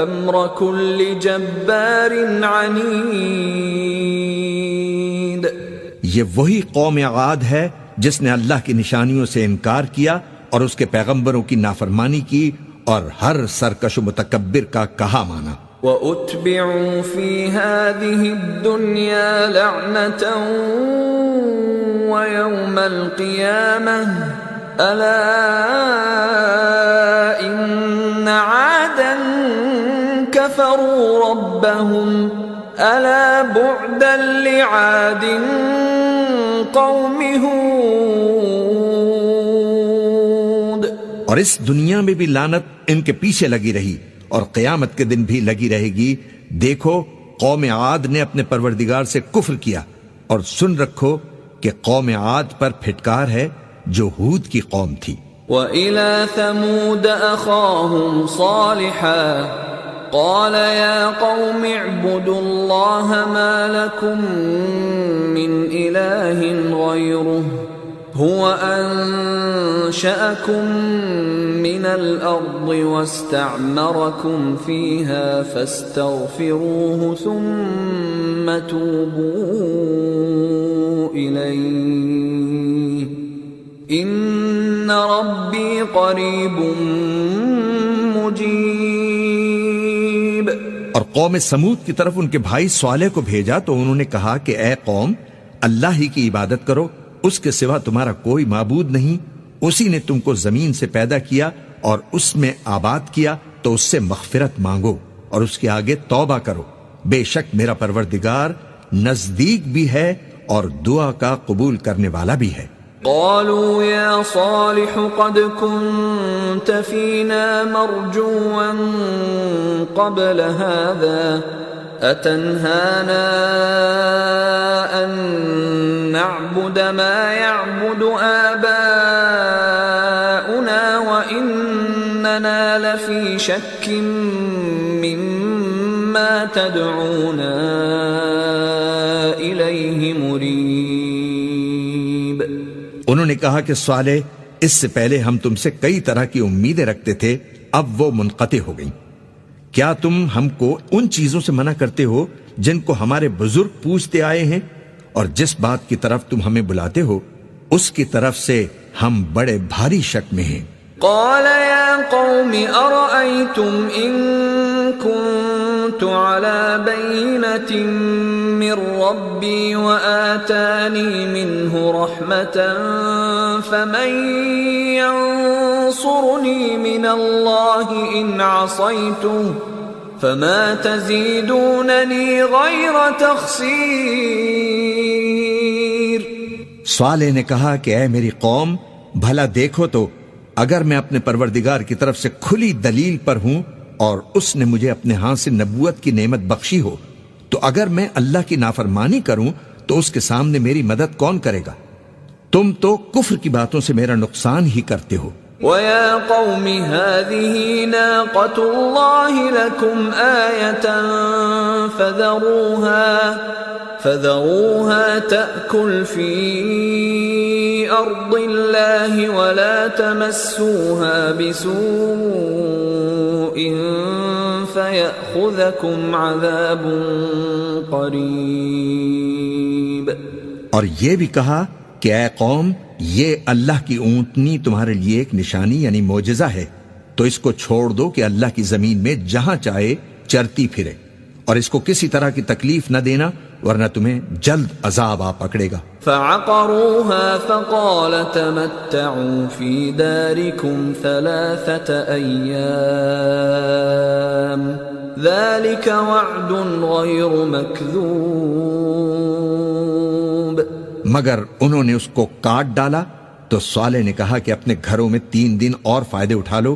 أَمْرَ كُلِّ جَبَّارٍ عَنِيدٍ۔ یہ وہی قوم عاد ہے جس نے اللہ کی نشانیوں سے انکار کیا اور اس کے پیغمبروں کی نافرمانی کی اور ہر سرکش و متکبر کا کہا مانا۔ وَأُتْبِعُوا فِي هَذِهِ الدُّنْيَا لَعْنَةً وَيَوْمَ الْقِيَامَةِ أَلَا إِنَّ عَادًا كَفَرُوا رَبَّهُمْ أَلَا بُعْدًا لِعَادٍ قَوْمِ هُودٍ۔ اور اس دنیا میں بھی لعنت ان کے پیچھے لگی رہی اور قیامت کے دن بھی لگی رہے گی۔ دیکھو قوم عاد نے اپنے پروردگار سے کفر کیا، اور سن رکھو کہ قوم عاد پر پھٹکار ہے جو ہود کی قوم تھی۔ وَإِلَى ثَمُودَ أَخَاهُمْ صَالِحًا قال يا قوم اعبدوا الله ما لكم من إله غيره هو أنشأكم من الأرض واستعمركم فيها فاستغفروه ثم توبوا إليه إن ربي قريب مجيب. اور قوم سمود کی طرف ان کے بھائی صالح کو بھیجا تو انہوں نے کہا کہ اے قوم، اللہ ہی کی عبادت کرو، اس کے سوا تمہارا کوئی معبود نہیں. اسی نے تم کو زمین سے پیدا کیا اور اس میں آباد کیا، تو اس سے مغفرت مانگو اور اس کے آگے توبہ کرو. بے شک میرا پروردگار نزدیک بھی ہے اور دعا کا قبول کرنے والا بھی ہے. قالوا يا صالح قد كنت فينا مرجوا قبل هذا أتنهانا أن نعبد ما يعبد آباؤنا وإننا لفي شك مما تدعونا إليه مريب. انہوں نے کہا کہ صالح، اس سے پہلے ہم تم سے کئی طرح کی امیدیں رکھتے تھے، اب وہ منقطع ہو گئیں. کیا تم ہم کو ان چیزوں سے منع کرتے ہو جن کو ہمارے بزرگ پوچھتے آئے ہیں؟ اور جس بات کی طرف تم ہمیں بلاتے ہو اس کی طرف سے ہم بڑے بھاری شک میں ہیں. قال يا قوم أرأيتم إن كنت على بينة من ربي وآتاني منه رحمة فمن ينصرني من الله إن عصيته فما تزيدونني غير تخسير. صالح نے کہا کہ اے میری قوم، بھلا دیکھو تو اگر میں اپنے پروردگار کی طرف سے کھلی دلیل پر ہوں اور اس نے مجھے اپنے ہاں سے نبوت کی نعمت بخشی ہو، تو اگر میں اللہ کی نافرمانی کروں تو اس کے سامنے میری مدد کون کرے گا؟ تم تو کفر کی باتوں سے میرا نقصان ہی کرتے ہو. وَيَا قَوْمِ هَذِهِ نَاقَةُ اللَّهِ لَكُمْ آيَةً فَذَرُوهَا تَأْكُلْ فِي أَرْضِ اللَّهِ وَلَا تَمَسُّوهَا بِسُوءٍ فَيَأْخُذَكُمْ عَذَابٌ قَرِيبٌ. اور یہ بھی کہا کہ اے قوم، یہ اللہ کی اونٹنی تمہارے لیے ایک نشانی یعنی معجزہ ہے، تو اس کو چھوڑ دو کہ اللہ کی زمین میں جہاں چاہے چرتی پھرے، اور اس کو کسی طرح کی تکلیف نہ دینا ورنہ تمہیں جلد عذاب آ پکڑے گا. فعقروها فقال تمتعوا في داركم 3 أيام ذلك وعد غير مكذوب. مگر انہوں نے اس کو کاٹ ڈالا تو صالح نے کہا کہ اپنے گھروں میں 3 دن اور فائدے اٹھا لو،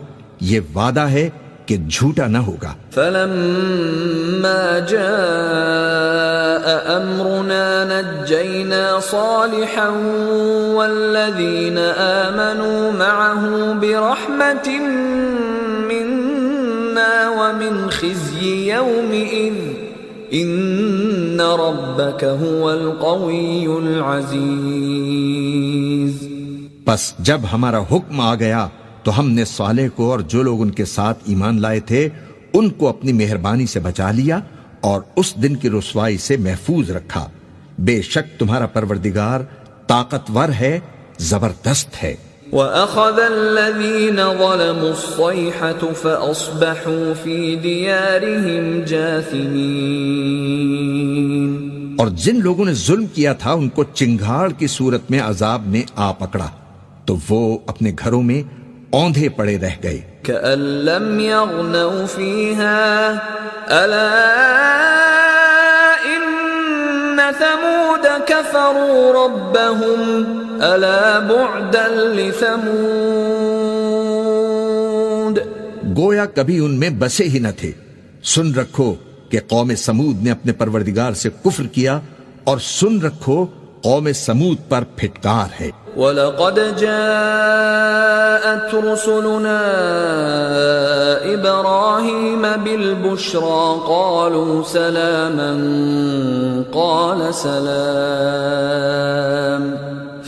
یہ وعدہ ہے کہ جھوٹا نہ ہوگا. فلما جاء امرنا نجينا صالحا والذين آمنوا معه برحمة منا ومن خزي يومئذ ان ربك هو القوي العزيز. پس جب ہمارا حکم آ گیا تو ہم نے صالح کو اور جو لوگ ان کے ساتھ ایمان لائے تھے ان کو اپنی مہربانی سے بچا لیا اور اس دن کی رسوائی سے محفوظ رکھا. بے شک تمہارا پروردگار طاقتور ہے، زبردست ہے. وَأَخَذَ الَّذِينَ ظَلَمُوا الصَّيْحَةُ فَأَصْبَحُوا فِي دِيَارِهِمْ جَاثِمِينَ. اور جن لوگوں نے ظلم کیا تھا ان کو چنگھاڑ کی صورت میں عذاب نے آ پکڑا تو وہ اپنے گھروں میں اوندھے پڑے رہ گئے. كَأَن لَّمْ يَغْنَوْا فِيهَا أَلَا إِنَّ ثَمُودَ كَفَرُوا رَبَّهُمْ أَلَا بُعْدًا لِّثَمُودَ. گویا کبھی ان میں بسے ہی نہ تھے. سن رکھو کہ قوم سمود نے اپنے پروردگار سے کفر کیا، اور سن رکھو قوم سمود پر پھٹکار ہے. وَلَقَدْ جَاءَتْ رُسُلُنَا إِبْرَاهِيمَ بالبشرى قالوا سلاما قال سلام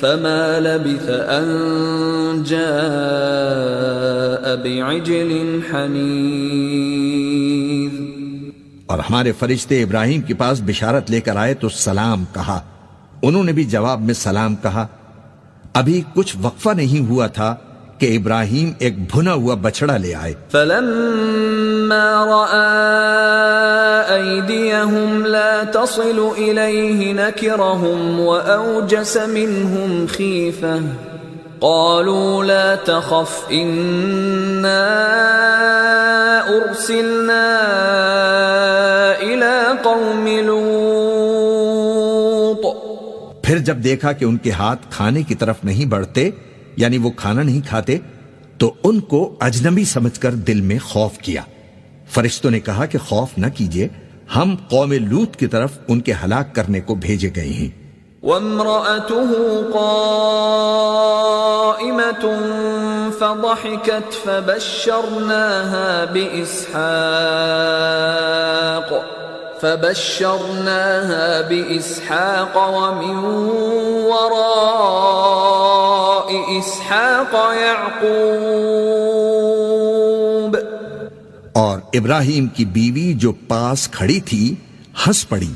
فما لبث أن جاء بعجل حنيذ. اور ہمارے فرشتے ابراہیم کے پاس بشارت لے کر آئے تو سلام کہا. انہوں نے بھی جواب میں سلام کہا. ابھی کچھ وقفہ نہیں ہوا تھا کہ ابراہیم ایک بھنا ہوا بچڑا لے آئے. فلما رأى أيديهم لا تصل إليه نكرهم وأوجس منهم خيفة قالوا لا تخف إنا أرسلنا إلى قوم لوط. پھر جب دیکھا کہ ان کے ہاتھ کھانے کی طرف نہیں بڑھتے یعنی وہ کھانا نہیں کھاتے تو ان کو اجنبی سمجھ کر دل میں خوف کیا. فرشتوں نے کہا کہ خوف نہ کیجیے، ہم قوم لوط کی طرف ان کے ہلاک کرنے کو بھیجے گئے ہیں. وامرأته قائمة فضحكت فبشرناها بإسحاق ومن وراء إسحاق يعقوب. اور ابراہیم کی بیوی جو پاس کھڑی تھی ہنس پڑی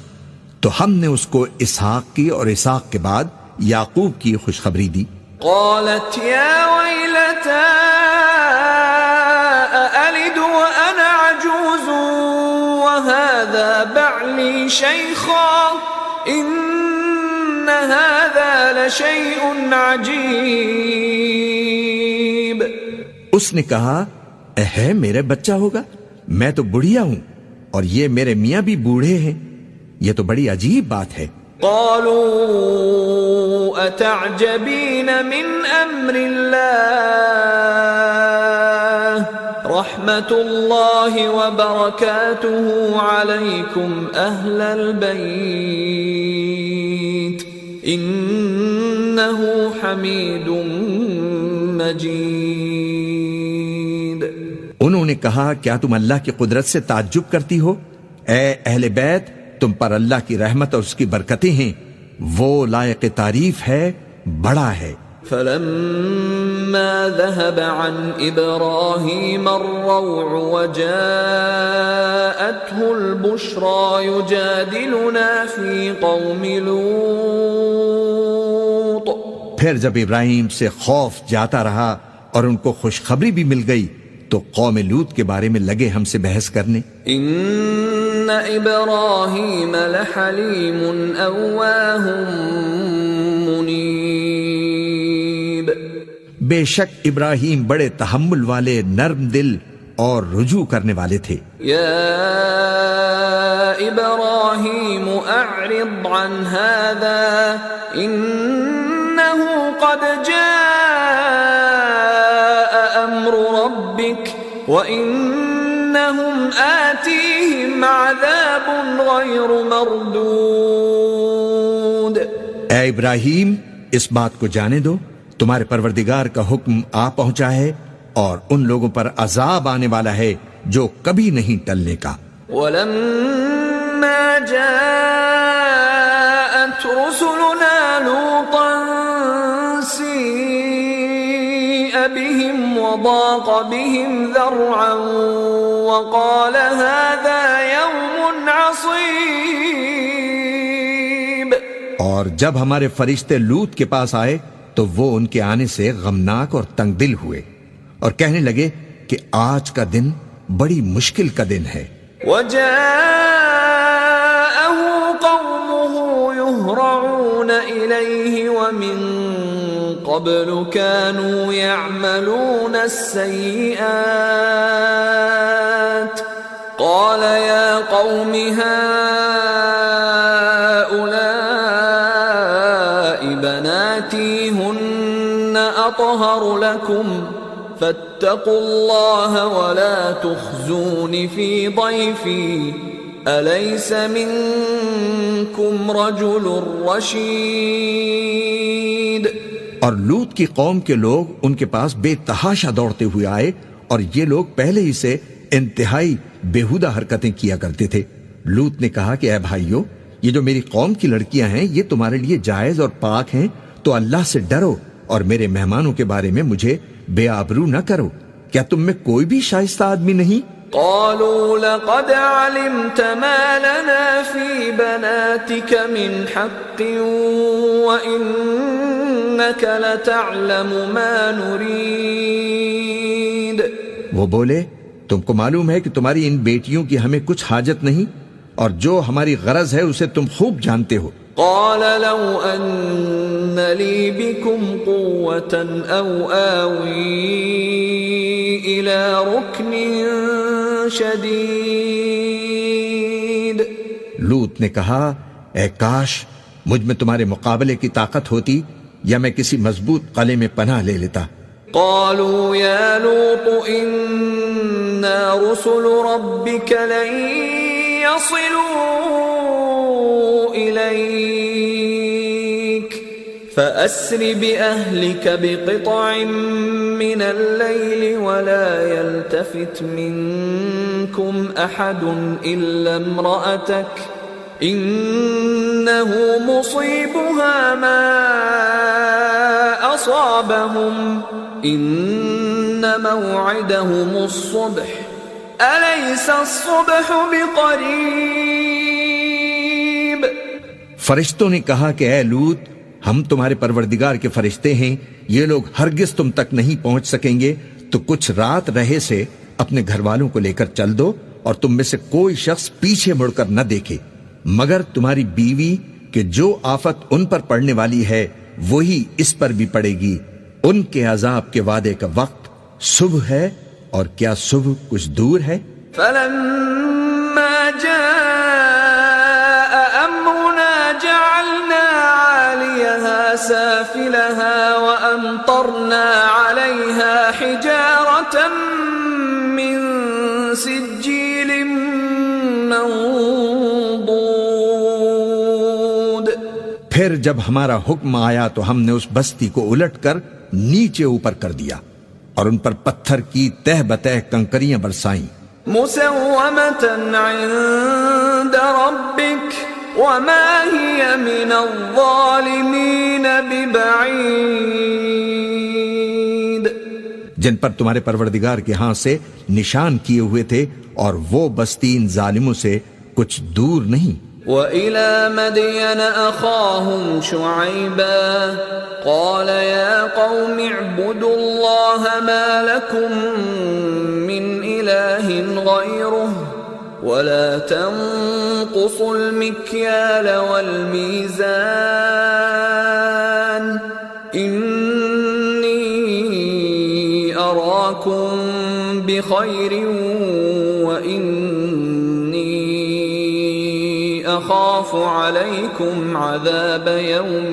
تو ہم نے اس کو اسحاق کی اور اسحاق کے بعد یعقوب کی خوشخبری دی. قالت يا ويلتى أألد وأنا عجوز وهذا بعلي شيخا إن هذا لشيء عجيب. اس نے کہا ہے میرے بچہ ہوگا، میں تو بڑھیا ہوں اور یہ میرے میاں بھی بوڑھے ہیں، یہ تو بڑی عجیب بات ہے. قالوا أتعجبين من أمر الله رحمة الله وبركاته عليكم أهل البيت إنه حميد مجيد. انہوں نے کہا کیا تم اللہ کی قدرت سے تعجب کرتی ہو؟ اے اہل بیت، تم پر اللہ کی رحمت اور اس کی برکتیں ہیں، وہ لائق تعریف ہے، بڑا ہے. فلما ذهب عن إبراهيم الروع وجاءته البشرى يجادلنا في قوم لوط. پھر جب ابراہیم سے خوف جاتا رہا اور ان کو خوشخبری بھی مل گئی تو قوم لوط کے بارے میں لگے ہم سے بحث کرنے. ان ابراہیم لحلیم اواه منیب. بے شک ابراہیم بڑے تحمل والے، نرم دل اور رجوع کرنے والے تھے. یا ابراہیم اعرض عن هذا انه قد جاء امر ربك وانهم آتيهم عذاب غیر مردود. اے ابراہیم اس بات کو جانے دو، تمہارے پروردگار کا حکم آ پہنچا ہے اور ان لوگوں پر عذاب آنے والا ہے جو کبھی نہیں ٹلنے کا. وَلَمَّا جَاءَتْ رُسُلُنَا لُوطًا سِيءَ بِهِمْ وَضَاقَ بِهِمْ ذَرْعًا وَقَالَ هَذَا يَوْمٌ عَصِيبٌ. اور جب ہمارے فرشتے لوط کے پاس آئے تو وہ ان کے آنے سے غمناک اور تنگ دل ہوئے اور کہنے لگے کہ آج کا دن بڑی مشکل کا دن ہے. وَجَاءَهُ قَوْمُهُ يُهْرَعُونَ إِلَيْهِ وَمِن قَبْلُ كَانُوا يَعْمَلُونَ السَّيِّئَاتِ قَالَ يَا قَوْمِ هَؤُلَاءِ بَنَاتِي هُنَّ أَطْهَرُ لَكُمْ فاتقوا الله ولا تخزون في ضيفي أليس منكم رجل رشيد. اور لوط کی قوم کے لوگ ان کے پاس بے تحاشا دوڑتے ہوئے آئے اور یہ لوگ پہلے ہی سے انتہائی بےہودہ حرکتیں کیا کرتے تھے۔ لوط نے کہا کہ اے بھائیو، یہ جو میری قوم کی لڑکیاں ہیں یہ تمہارے لیے جائز اور پاک ہیں، تو اللہ سے ڈرو اور میرے مہمانوں کے بارے میں مجھے بے آبرو نہ کرو۔ کیا تم میں کوئی بھی شائستہ آدمی نہیں؟ قالوا لقد علمت ما لنا في بناتك من حق وإنك لتعلم ما نريد۔ وہ بولے تم کو معلوم ہے کہ تمہاری ان بیٹیوں کی ہمیں کچھ حاجت نہیں، اور جو ہماری غرض ہے اسے تم خوب جانتے ہو۔ قال لو أن لي بكم قوة أو آوي إلى ركن شديد۔ لوط نے کہا اے کاش مجھ میں تمہارے مقابلے کی طاقت ہوتی، یا میں کسی مضبوط قلعے میں پناہ لے لیتا۔ قالوا يا لوط إنا رسل ربك لن يصلوا إليك فأسر بأهلك بقطع من الليل ولا يلتفت منكم أحد إلا امرأتك إنه مصيبها ما أصابهم إن موعدهم الصبح أليس الصبح بقريب۔ فرشتوں نے کہا کہ اے لوط، ہم تمہارے پروردگار کے فرشتے ہیں، یہ لوگ ہرگز تم تک نہیں پہنچ سکیں گے، تو کچھ رات رہے سے اپنے گھر والوں کو لے کر چل دو، اور تم میں سے کوئی شخص پیچھے مڑ کر نہ دیکھے مگر تمہاری بیوی، کہ جو آفت ان پر پڑنے والی ہے وہی اس پر بھی پڑے گی۔ ان کے عذاب کے وعدے کا وقت صبح ہے، اور کیا صبح کچھ دور ہے؟ فلما جاء أمرنا جعلنا عاليها سافلها وأمطرنا عليها حجارة من سجيل منضود۔ پھر جب ہمارا حکم آیا تو ہم نے اس بستی کو الٹ کر نیچے اوپر کر دیا اور ان پر پتھر کی تہ بتہ کنکریاں برسائیں۔ مسومة عند ربك وما هي من الظالمين ببعيد۔ جن پر تمہارے پروردگار کے ہاں سے نشان کیے ہوئے تھے، اور وہ بستی ان ظالموں سے کچھ دور نہیں۔ وَإِلَى مَدْيَنَ أَخَاهُمْ شُعَيْبًا قَالَ يَا قَوْمِ اعْبُدُوا اللَّهَ مَا لَكُمْ مِنْ إِلَٰهٍ غَيْرُهُ وَلَا تَنقُصُوا الْمِكْيَالَ وَالْمِيزَانَ إِنِّي أَرَاكُمْ بِخَيْرٍ أخاف عليكم عذاب يوم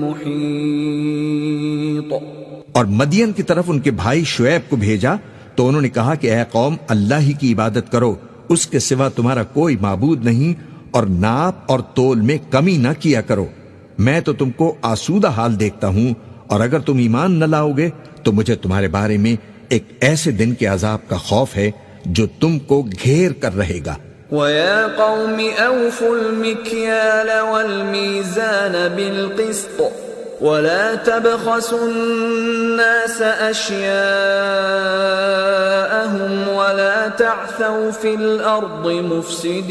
محيط۔ اور مدین کی طرف ان کے بھائی شعیب کو بھیجا تو انہوں نے کہا کہ اے قوم، اللہ ہی کی عبادت کرو، اس کے سوا تمہارا کوئی معبود نہیں، اور ناپ اور تول میں کمی نہ کیا کرو۔ میں تو تم کو آسودہ حال دیکھتا ہوں، اور اگر تم ایمان نہ لاؤ گے تو مجھے تمہارے بارے میں ایک ایسے دن کے عذاب کا خوف ہے جو تم کو گھیر کر رہے گا۔ وَيَا قَوْمِ أَوْفُوا الْمِكْيَالَ وَالْمِيزَانَ بِالْقِسْطِ وَلَا تَبْخَسُوا النَّاسَ أَشْيَاءَهُمْ وَلَا تَعْثَوْا فِي الْأَرْضِ مُفْسِدِينَ۔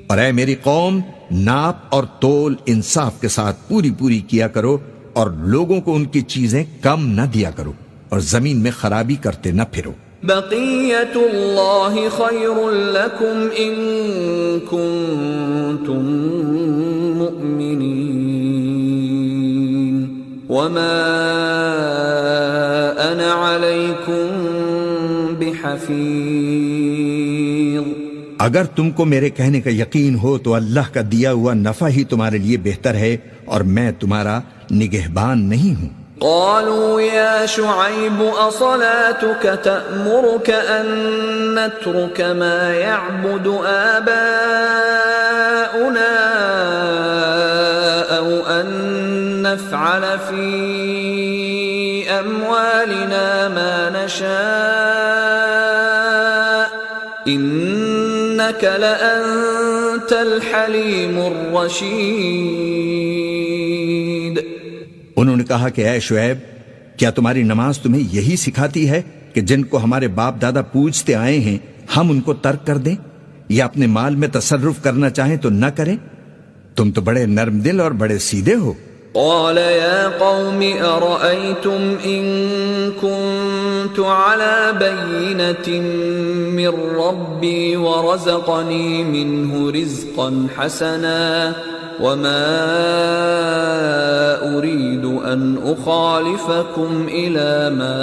اور اے میری قوم، ناپ اور تول انصاف کے ساتھ پوری پوری کیا کرو، اور لوگوں کو ان کی چیزیں کم نہ دیا کرو، اور زمین میں خرابی کرتے نہ پھرو۔ بقیت اللہ خیر لکم ان کنتم مؤمنین وما انا علیکم بحفیظ۔ اگر تم کو میرے کہنے کا یقین ہو تو اللہ کا دیا ہوا نفع ہی تمہارے لیے بہتر ہے، اور میں تمہارا نگہبان نہیں ہوں۔ قالوا يا شعيب أصلاتك تأمرك أن نترك ما يعبد آباؤنا أو أن نفعل في أموالنا ما نشاء إنك لأنت الحليم الرشيد. انہوں نے کہا کہ اے شعیب، کیا تمہاری نماز تمہیں یہی سکھاتی ہے کہ جن کو ہمارے باپ دادا پوجتے آئے ہیں ہم ان کو ترک کر دیں یا اپنے مال میں تصرف کرنا چاہیں تو نہ کریں؟ تم تو بڑے نرم دل اور بڑے سیدھے ہو. قال يا قوم أرأيتم إن كنت على بينة من ربي ورزقني منه رزقا حسنا وما أريد أن أخالفكم إلى ما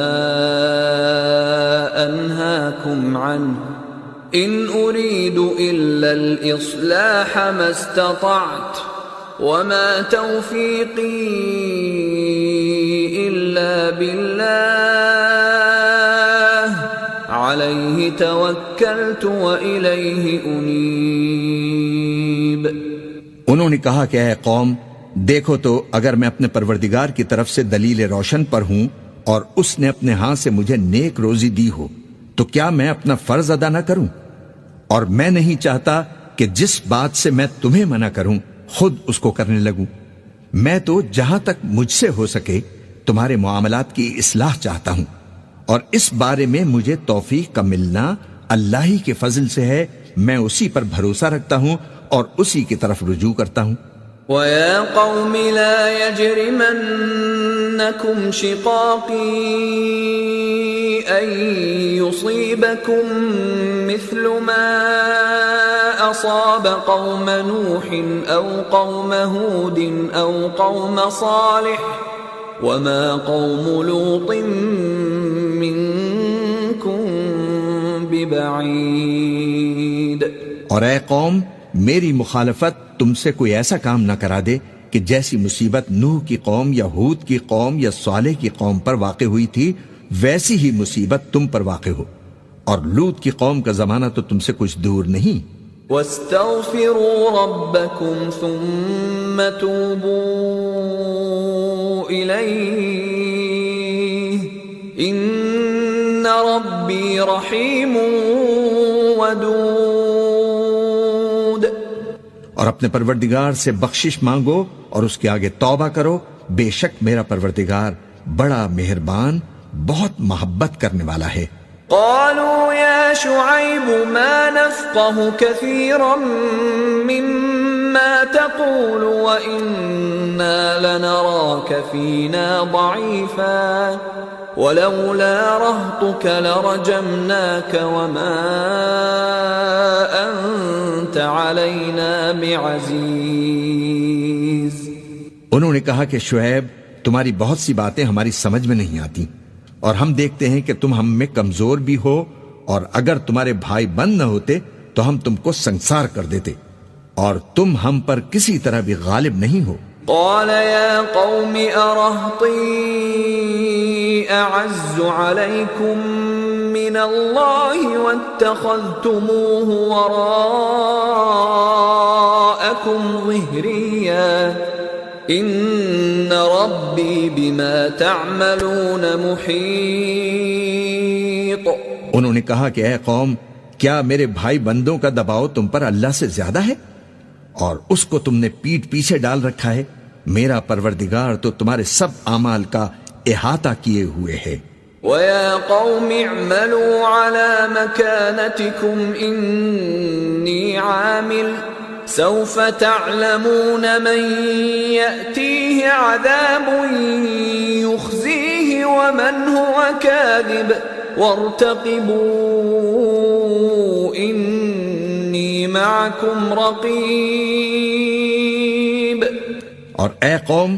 أنهاكم عنه إن أريد إلا الإصلاح ما استطعت وما توفيقي إلا بالله عليه توكلت وإليه أنيب. انہوں نے کہا کہ اے قوم، دیکھو تو اگر میں اپنے پروردگار کی طرف سے دلیل روشن پر ہوں اور اس نے اپنے ہاں سے مجھے نیک روزی دی ہو تو کیا میں اپنا فرض ادا نہ کروں؟ اور میں نہیں چاہتا کہ جس بات سے میں تمہیں منع کروں خود اس کو کرنے لگوں. میں تو جہاں تک مجھ سے ہو سکے تمہارے معاملات کی اصلاح چاہتا ہوں، اور اس بارے میں مجھے توفیق کا ملنا اللہ ہی کے فضل سے ہے. میں اسی پر بھروسہ رکھتا ہوں اور اسی کی طرف رجوع کرتا ہوں. وَيَا قَوْمِ لَا يَجْرِمَنَّكُمْ شِقَاقِي أَن يُصِيبَكُم مِّثْلُ مَا أَصَابَ قَوْمَ نُوحٍ أَوْ قَوْمَ هُودٍ أَوْ قَوْمَ صَالِحٍ وَمَا قَوْمُ لُوطٍ مِّنكُم بِبَعِيدٍ. اور اے قوم، میری مخالفت تم سے کوئی ایسا کام نہ کرا دے کہ جیسی مصیبت نوح کی قوم یا ہود کی قوم یا صالح کی قوم پر واقع ہوئی تھی ویسی ہی مصیبت تم پر واقع ہو. اور لوط کی قوم کا زمانہ تو تم سے کچھ دور نہیں. وَاسْتَغْفِرُوا رَبَّكُمْ ثُمَّ تُوبُوا إِلَيْهِ إِنَّ رَبِّي رَحِيمٌ وَدُودٌ. اور اپنے پروردگار سے بخشش مانگو اور اس کے آگے توبہ کرو، بے شک میرا پروردگار بڑا مہربان بہت محبت کرنے والا ہے. قالوا يا شعيب ما نفقه كثيرا مما تقول وإنا لنراك فينا ضعيفا ولولا رهطك لرجمناك وما أنت علينا بعزيز. انہوں نے کہا کہ شعیب، تمہاری بہت سی باتیں ہماری سمجھ میں نہیں آتی، اور ہم دیکھتے ہیں کہ تم ہم میں کمزور بھی ہو، اور اگر تمہارے بھائی بند نہ ہوتے تو ہم تم کو سنسار کر دیتے، اور تم ہم پر کسی طرح بھی غالب نہیں ہو. قال يا قوم أرهطي أعز عليكم من الله واتخذتموه وراءكم ظهريا ان ربی بما تعملون محیط. انہوں نے کہا کہ اے قوم، کیا میرے بھائی بندوں کا دباؤ تم پر اللہ سے زیادہ ہے؟ اور اس کو تم نے پیٹھ پیچھے ڈال رکھا ہے. میرا پروردگار تو تمہارے سب اعمال کا احاطہ کیے ہوئے ہے. وَيَا قَوْمِ اعْمَلُوا عَلَى مَكَانَتِكُمْ إِنِّي عَامِلٌ سوف تعلمون من يأتيه عذاب يخزيه ومن هو كاذب وارتقبوا إني معكم رقيب. اور اے قوم،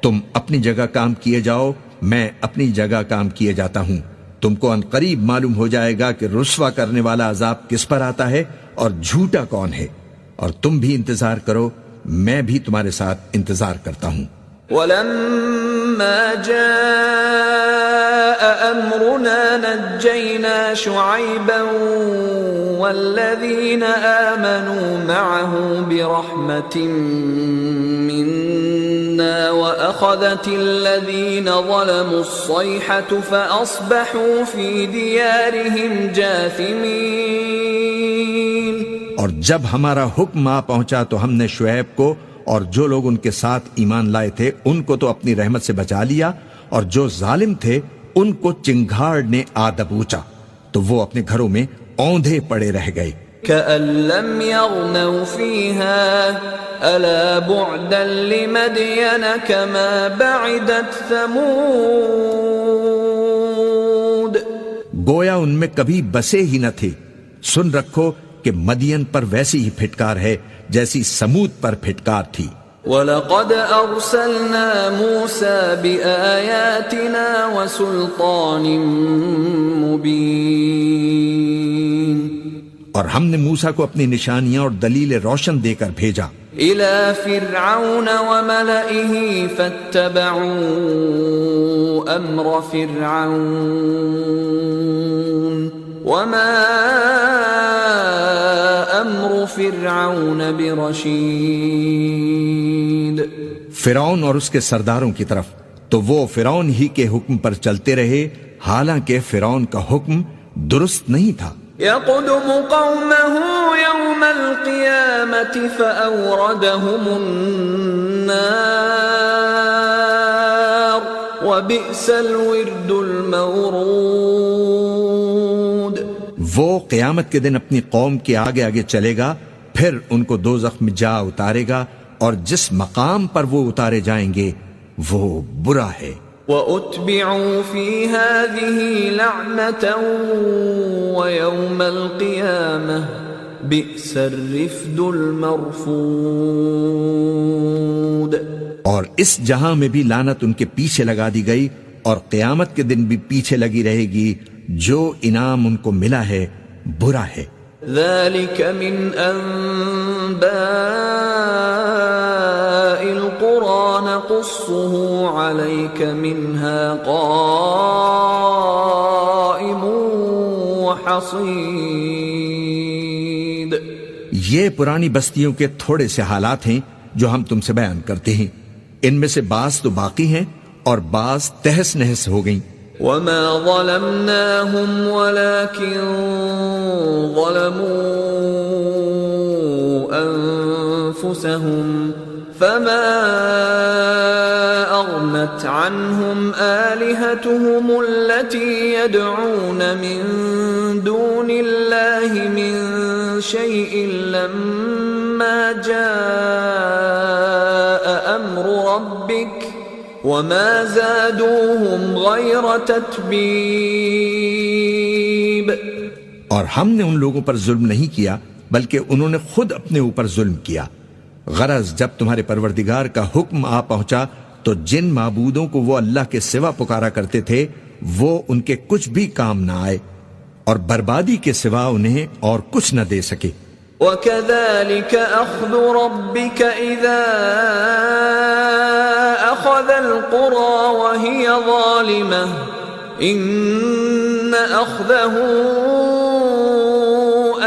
تم اپنی جگہ کام کیے جاؤ، میں اپنی جگہ کام کیے جاتا ہوں. تم کو ان قریب معلوم ہو جائے گا کہ رسوا کرنے والا عذاب کس پر آتا ہے اور جھوٹا کون ہے. اور تم بھی انتظار کرو، میں بھی تمہارے ساتھ انتظار کرتا ہوں. وَلَمَّا جَاءَ أمرنا نجينا شعيبا والذين آمنوا معه برحمة منا وأخذت الذين ظلموا الصيحة فأصبحوا في ديارهم جاثمين. اور جب ہمارا حکم آ پہنچا تو ہم نے شعیب کو اور جو لوگ ان کے ساتھ ایمان لائے تھے ان کو تو اپنی رحمت سے بچا لیا، اور جو ظالم تھے ان کو چنگھاڑ نے آ دبوچا تو وہ اپنے گھروں میں اوندھے پڑے رہ گئے. كأن لم يغنوا فيها ألا بعدا لمدين كما بعدت ثمود. گویا ان میں کبھی بسے ہی نہ تھے. سن رکھو کہ مدین پر ویسی ہی پھٹکار ہے جیسی سمود پر پھٹکار تھی. وَلَقَدْ أَرْسَلْنَا مُوسَى بِآيَاتِنَا وَسُلْطَانٍ مُبِينٍ. اور ہم نے موسیٰ کو اپنی نشانیاں اور دلیل روشن دے کر بھیجا. إِلَى فِرْعَوْنَ وَمَلَئِهِ فَاتَّبَعُوا أَمْرَ فِرْعَوْنَ وَمَا أَمْرُ فِرْعَوْنَ بِرَشِيدٍ. فرعون اور اس کے سرداروں کی طرف تو وہ فرعون ہی کے حکم پر چلتے رہے، حالانکہ فرعون کا حکم درست نہیں تھا. يقدم قومه يوم القيامة فأوردهم النار وبئس الورد المورود. وہ قیامت کے دن اپنی قوم کے آگے آگے چلے گا، پھر ان کو دوزخ میں جا اتارے گا، اور جس مقام پر وہ اتارے جائیں گے وہ برا ہے. وَأُتْبِعُوا فِي هَذِهِ لَعْنَةً وَيَوْمَ الْقِيَامَةِ بِئْسَ الرِّفْدُ الْمَرْفُودُ. اور اس جہاں میں بھی لعنت ان کے پیچھے لگا دی گئی، اور قیامت کے دن بھی پیچھے لگی رہے گی. جو انعام ان کو ملا ہے برا ہے. ذَلِكَ مِنْ أَنْبَاءِ الْقُرَى نَقُصُّهُ عَلَيْكَ مِنْهَا قَائِمٌ وَحَصِيدٌ. یہ پرانی بستیوں کے تھوڑے سے حالات ہیں جو ہم تم سے بیان کرتے ہیں. ان میں سے بعض تو باقی ہیں اور بعض تہس نہس ہو گئیں. وَمَا ظَلَمْنَاهُمْ وَلَكِنْ ظَلَمُوا أَنفُسَهُمْ فَمَا أَغْنَتْ عَنْهُمْ آلِهَتُهُمُ الَّتِي يَدْعُونَ مِن دُونِ اللَّهِ مِن شَيْءٍ لَمَّا جَاءَ أَمْرُ رَبِّكَ وَمَا زَادُوهُمْ غَيْرَ تَتْبِيبٍ. اور ہم نے ان لوگوں پر ظلم نہیں کیا بلکہ انہوں نے خود اپنے اوپر ظلم کیا. غرض جب تمہارے پروردگار کا حکم آ پہنچا تو جن معبودوں کو وہ اللہ کے سوا پکارا کرتے تھے وہ ان کے کچھ بھی کام نہ آئے، اور بربادی کے سوا انہیں اور کچھ نہ دے سکے. وَكَذَلِكَ أَخْذُ رَبِّكَ إِذَا أَخَذَ الْقُرَى وَهِيَ ظَالِمَةٌ إِنَّ أَخْذَهُ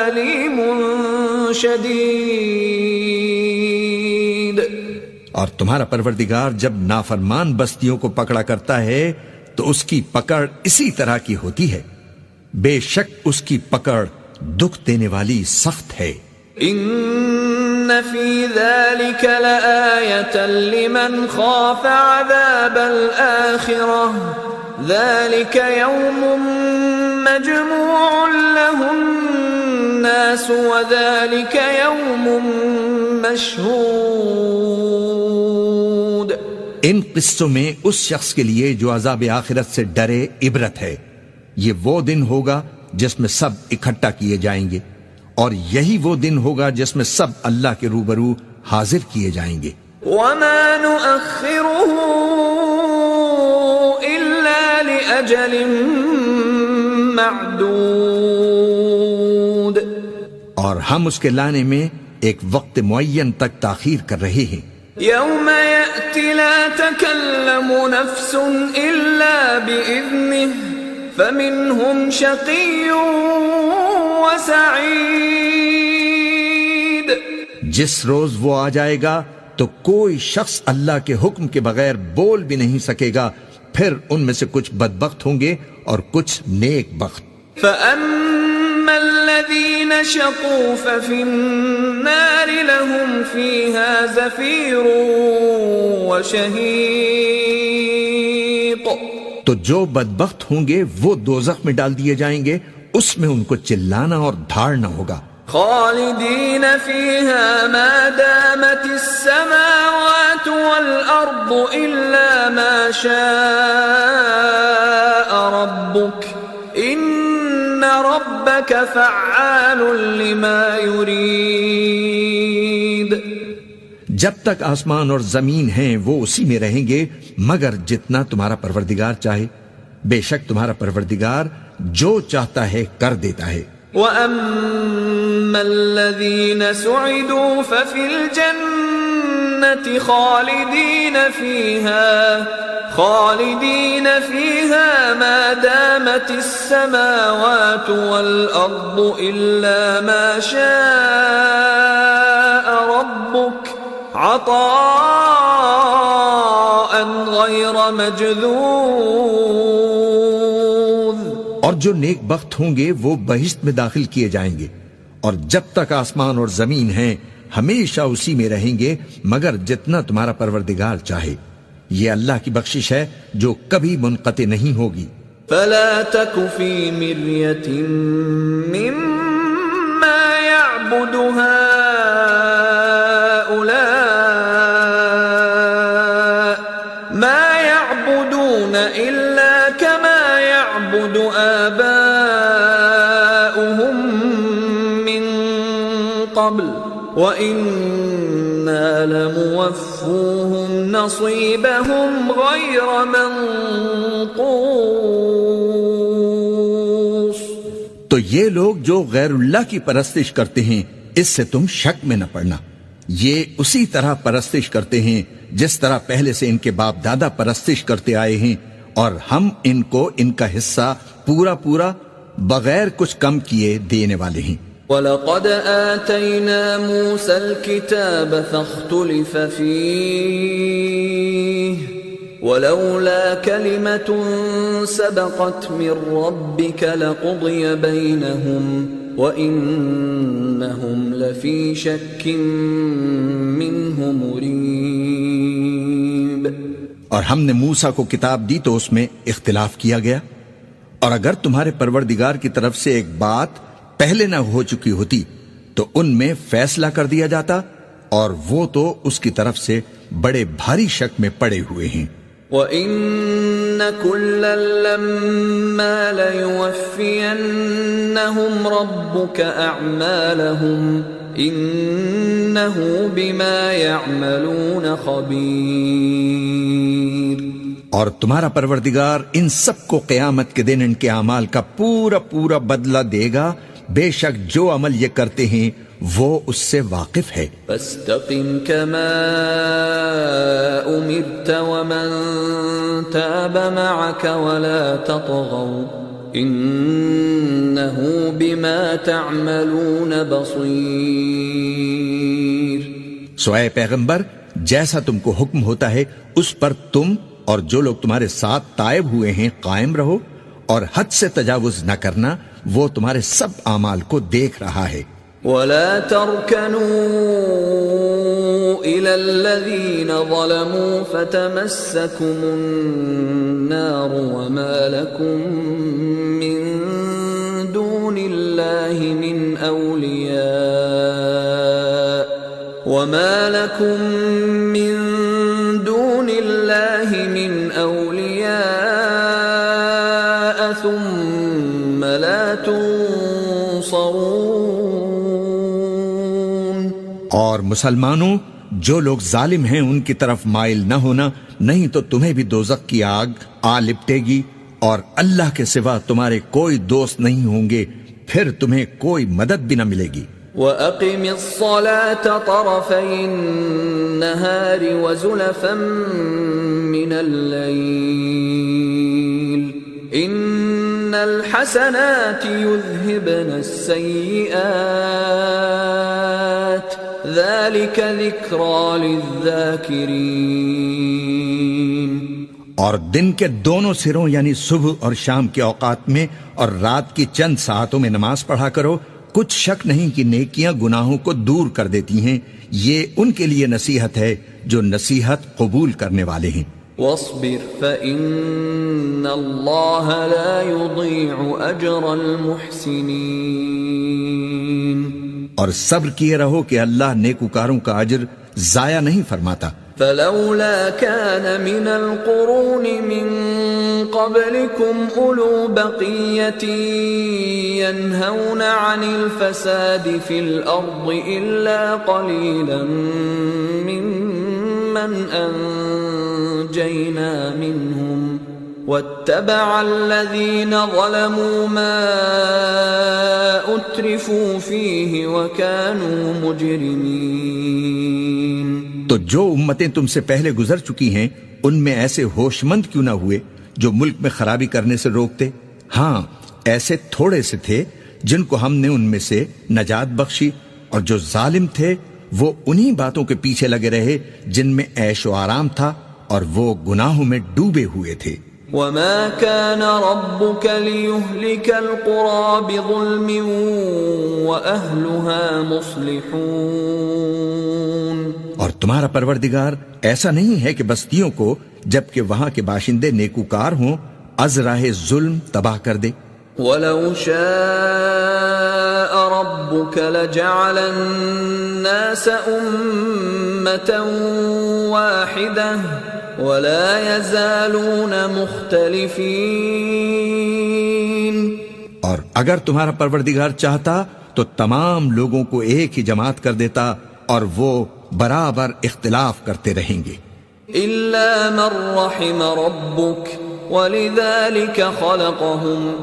أَلِيمٌ شَدِيدٌ. اور تمہارا پروردگار جب نافرمان بستیوں کو پکڑا کرتا ہے تو اس کی پکڑ اسی طرح کی ہوتی ہے. بے شک اس کی پکڑ دکھ دینے والی سخت ہے. إِنَّ فِي ذَلِكَ لَآيَةً لِمَنْ خَافَ عَذَابَ الْآخِرَةِ ذَلِكَ يَوْمٌ مَجْمُوعٌ لَهُ النَّاسُ وَذَلِكَ يَوْمٌ مَشْهُودٌ. ان قصوں میں اس شخص کے لیے جو عذاب آخرت سے ڈرے عبرت ہے. یہ وہ دن ہوگا جس میں سب اکٹھا کیے جائیں گے، اور یہی وہ دن ہوگا جس میں سب اللہ کے روبرو حاضر کیے جائیں گے. وَمَا نُؤَخِّرُهُ إِلَّا لِأَجَلٍ مَعْدُودٍ. اور ہم اس کے لانے میں ایک وقت معین تک تاخیر کر رہے ہیں. يَوْمَ يَأْتِ لَا تَكَلَّمُ نَفْسٌ إِلَّا بِإِذْنِهِ فمنهم شقي وسعيد. جس روز وہ آ جائے گا تو کوئی شخص اللہ کے حکم کے بغیر بول بھی نہیں سکے گا. پھر ان میں سے کچھ بدبخت ہوں گے اور کچھ نیک بخت. فأما الذين شقوا ففي النار لهم فيها زفير وشهيق. تو جو بدبخت ہوں گے وہ دوزخ میں ڈال دیے جائیں گے، اس میں ان کو چلانا اور دھاڑنا ہوگا. خالدين فيها ما دامت السماوات والأرض إلا ما شاء ربك إن ربك فعال لما يريد. جب تک آسمان اور زمین ہیں وہ اسی میں رہیں گے مگر جتنا تمہارا پروردگار چاہے. بے شک تمہارا پروردگار جو چاہتا ہے کر دیتا ہے. وَأَمَّا الَّذِينَ سُعِدُوا فَفِي الْجَنَّةِ خَالِدِينَ فِيهَا مَا دَامَتِ السَّمَاوَاتُ وَالْأَرْضُ إِلَّا مَا شَاءَ رَبُّكَ عَطَاءً غَيْرَ مَجْذُوذٍ. اور جو نیک بخت ہوں گے وہ بہشت میں داخل کیے جائیں گے، اور جب تک آسمان اور زمین ہیں ہمیشہ اسی میں رہیں گے مگر جتنا تمہارا پروردگار چاہے. یہ اللہ کی بخشش ہے جو کبھی منقطع نہیں ہوگی. فلا تك في مرية مما يعبد هؤلاء ما يعبدون إلا كما يعبد آباؤهم من قبل وَإِنَّا لَمُوَفُّوهُمْ نَصِيبَهُمْ غَيْرَ مَنْقُوصٍ. تو یہ لوگ جو غیر اللہ کی پرستش کرتے ہیں اس سے تم شک میں نہ پڑنا. یہ اسی طرح پرستش کرتے ہیں جس طرح پہلے سے ان کے باپ دادا پرستش کرتے آئے ہیں، اور ہم ان کو ان کا حصہ پورا پورا بغیر کچھ کم کیے دینے والے ہیں. وَلَقَدْ آتَيْنَا مُوسَى الْكِتَابَ فَاخْتُلِفَ فِيهِ وَلَوْلَا كَلِمَةٌ سَبَقَتْ مِنْ رَبِّكَ لَقُضِيَ بَيْنَهُمْ وَإِنَّهُمْ لَفِي شَكٍّ مِّنْهُ مُرِيبٍ. اور ہم نے موسیٰ کو کتاب دی تو اس میں اختلاف کیا گیا، اور اگر تمہارے پروردگار کی طرف سے ایک بات پہلے نہ ہو چکی ہوتی تو ان میں فیصلہ کر دیا جاتا، اور وہ تو اس کی طرف سے بڑے بھاری شک میں پڑے ہوئے ہیں. وَإِنَّ كُلًّا لَمَّا لَيُوَفِّيَنَّهُمْ رَبُّكَ أَعْمَالَهُمْ إِنَّهُ بِمَا يَعْمَلُونَ خَبِيرٌ. اور تمہارا پروردگار ان سب کو قیامت کے دن ان کے اعمال کا پورا پورا بدلہ دے گا. بے شک جو عمل یہ کرتے ہیں وہ اس سے واقف ہے. فاستقم كما أمرت ومن تاب معك ولا تطغوا إنه بما تعملون بصير. سو اے پیغمبر، جیسا تم کو حکم ہوتا ہے اس پر تم اور جو لوگ تمہارے ساتھ تائب ہوئے ہیں قائم رہو، اور حد سے تجاوز نہ کرنا، وہ تمہارے سب اعمال کو دیکھ رہا ہے. وَلَا تَرْكَنُوا إِلَى الَّذِينَ ظَلَمُوا فَتَمَسَّكُمُ النَّارُ وَمَا لَكُمْ مِنْ دُونِ اللَّهِ مِنْ أَوْلِيَاءَ وَمَا لَكُمْ مِنْ دُونِ اللَّهِ مِنْ أَوْلِيَاءَ ثُمَّ لَا تُنصَرُونَ. اور مسلمانوں، جو لوگ ظالم ہیں ان کی طرف مائل نہ ہونا، نہیں تو تمہیں بھی دوزخ کی آگ آ لپٹے گی، اور اللہ کے سوا تمہارے کوئی دوست نہیں ہوں گے، پھر تمہیں کوئی مدد بھی نہ ملے گی. وَأَقِمِ الصَّلَاةَ طَرَفَيِ النَّهَارِ وَزُلَفًا مِّنَ اللَّيْلِ إِنَّ الحسنات يذهبن السيئات ذلك ذكرى للذاكرين۔ اور دن کے دونوں سروں یعنی صبح اور شام کے اوقات میں اور رات کی چند ساعتوں میں نماز پڑھا کرو، کچھ شک نہیں کہ نیکیاں گناہوں کو دور کر دیتی ہیں، یہ ان کے لیے نصیحت ہے جو نصیحت قبول کرنے والے ہیں۔ واصبر فإن الله لا يضيع أجر المحسنين۔ اور صبر کیے رہو کہ اللہ نیکوکاروں کا اجر ضائع نہیں فرماتا۔ فلولا كان من القرون من قبلكم أولو بقية ينهون عن الفساد في الأرض إلا قليلا ممن أنجينا منهم واتبع الذين ظلموا ما أترفوا فيه وكانوا مجرمين۔ تو جو امتیں تم سے پہلے گزر چکی ہیں ان میں ایسے ہوش مند کیوں نہ ہوئے جو ملک میں خرابی کرنے سے روکتے؟ ہاں، ایسے تھوڑے سے تھے جن کو ہم نے ان میں سے نجات بخشی، اور جو ظالم تھے وہ انہی باتوں کے پیچھے لگے رہے جن میں عیش و آرام تھا، اور وہ گناہوں میں ڈوبے ہوئے تھے۔ وما كان ربك ليهلك القرى بظلم وأهلها مصلحون۔ اور تمہارا پروردگار ایسا نہیں ہے کہ بستیوں کو جبکہ وہاں کے باشندے نیکوکار ہوں از راہ ظلم تباہ کر دے۔ وَلَوْ شَاءَ رَبُّكَ لَجَعَلَ النَّاسَ أُمَّةً وَاحِدَةً وَلَا يَزَالُونَ مُخْتَلِفِينَ۔ اور اگر تمہارا پروردگار چاہتا تو تمام لوگوں کو ایک ہی جماعت کر دیتا، اور وہ برابر اختلاف کرتے رہیں گے۔ إِلَّا مَن رَّحِمَ رَبُّكَ وَلِذَلِكَ خَلَقَهُمْ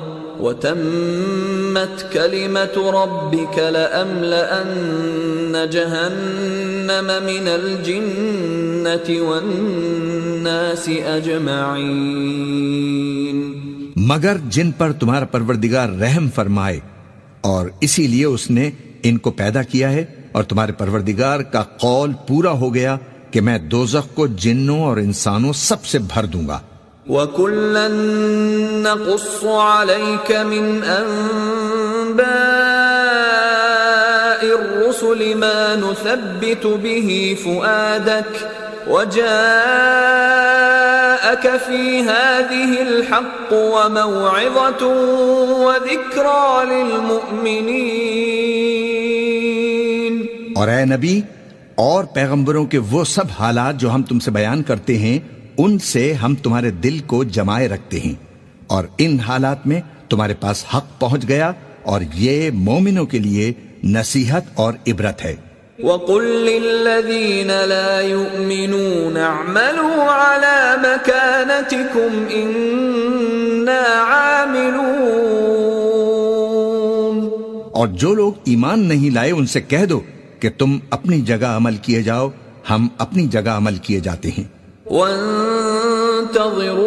وَتَمَّتْ كَلِمَةُ رَبِّكَ لَأَمْلَأَنَّ جَهَنَّمَ مِنَ الْجِنَّةِ وَالنَّاسِ أَجْمَعِينَ۔ مگر جن پر تمہارا پروردگار رحم فرمائے، اور اسی لیے اس نے ان کو پیدا کیا ہے، اور تمہارے پروردگار کا قول پورا ہو گیا کہ میں دوزخ کو جنوں اور انسانوں سب سے بھر دوں گا۔ وَكُلًّا نَّقُصُّ عَلَيْكَ مِنْ أَنبَاءِ الرُّسُلِ مَا نُثَبِّتُ بِهِ فُؤَادَكَ وَجَاءَكَ فِي هَٰذِهِ الْحَقُّ وَمَوْعِظَةٌ وَذِكْرَىٰ لِلْمُؤْمِنِينَ۔ اور اے نبی اور پیغمبروں کے وہ سب حالات جو ہم تم سے بیان کرتے ہیں، ان سے ہم تمہارے دل کو جمائے رکھتے ہیں، اور ان حالات میں تمہارے پاس حق پہنچ گیا، اور یہ مومنوں کے لیے نصیحت اور عبرت ہے۔ وَقُل لِّلَّذِينَ لَا يُؤْمِنُونَ اعْمَلُوا عَلَىٰ مَكَانَتِكُمْ إِنَّا عَامِلُونَ۔ اور جو لوگ ایمان نہیں لائے ان سے کہہ دو کہ تم اپنی جگہ عمل کیے جاؤ، ہم اپنی جگہ عمل کیے جاتے ہیں۔ وَانتَظِرُوا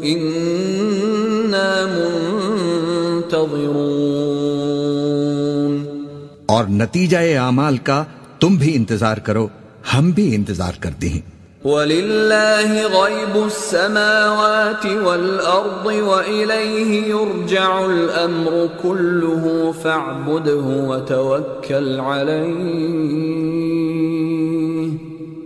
إِنَّا مُنتَظِرُونَ۔ اور نتیجہ اعمال کا تم بھی انتظار کرو، ہم بھی انتظار کرتے ہیں۔ وَلِلَّهِ غَيْبُ السَّمَاوَاتِ وَالْأَرْضِ وَإِلَيْهِ يُرْجَعُ الْأَمْرُ كُلُّهُ فَاعْبُدْهُ وَتَوَكَّلْ عَلَيْهِ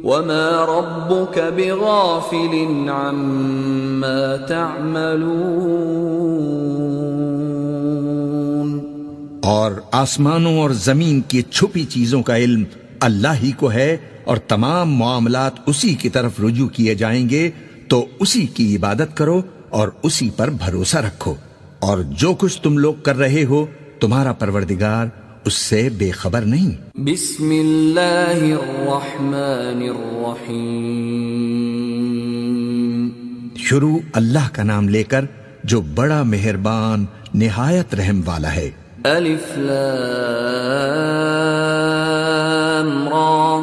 وَمَا رَبُّكَ بِغَافِلٍ عَمَّا تَعْمَلُونَ۔ اور آسمانوں اور زمین کی چھپی چیزوں کا علم اللہ ہی کو ہے، اور تمام معاملات اسی کی طرف رجوع کیے جائیں گے، تو اسی کی عبادت کرو اور اسی پر بھروسہ رکھو، اور جو کچھ تم لوگ کر رہے ہو تمہارا پروردگار اس سے بے خبر نہیں۔ بسم اللہ الرحمن الرحیم۔ شروع اللہ کا نام لے کر جو بڑا مہربان نہایت رحم والا ہے۔ الف لام را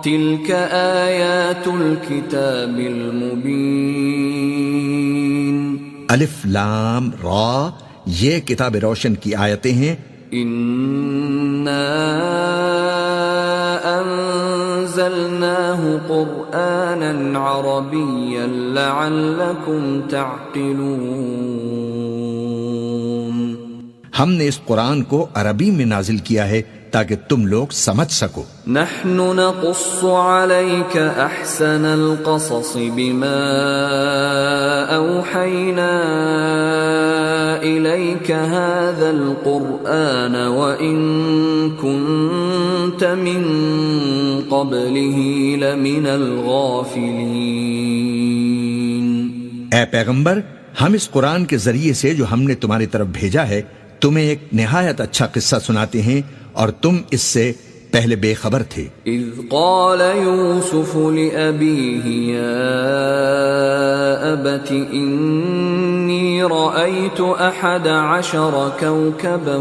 تلك آیات الكتاب المبین۔ الف لام را، یہ کتاب روشن کی آیتیں ہیں. إنا أنزلناه قرآنا عربيا لعلكم تعقلون. ہم نے اس قرآن کو عربی میں نازل کیا ہے تاکہ تم لوگ سمجھ سکو. نحن نقص عليك أحسن القصص بما أوحينا إليك هذا القرآن وإن كنت من قبله لمن الغافلين. اے پیغمبر، ہم اس قرآن کے ذریعے سے جو ہم نے تمہاری طرف بھیجا ہے تمہیں ایک نہایت اچھا قصہ سناتے ہیں اور تم اس سے پہلے بے خبر تھے. اذ قال يوسف لأبيه يا أبت إني رأيت 11 كوكبا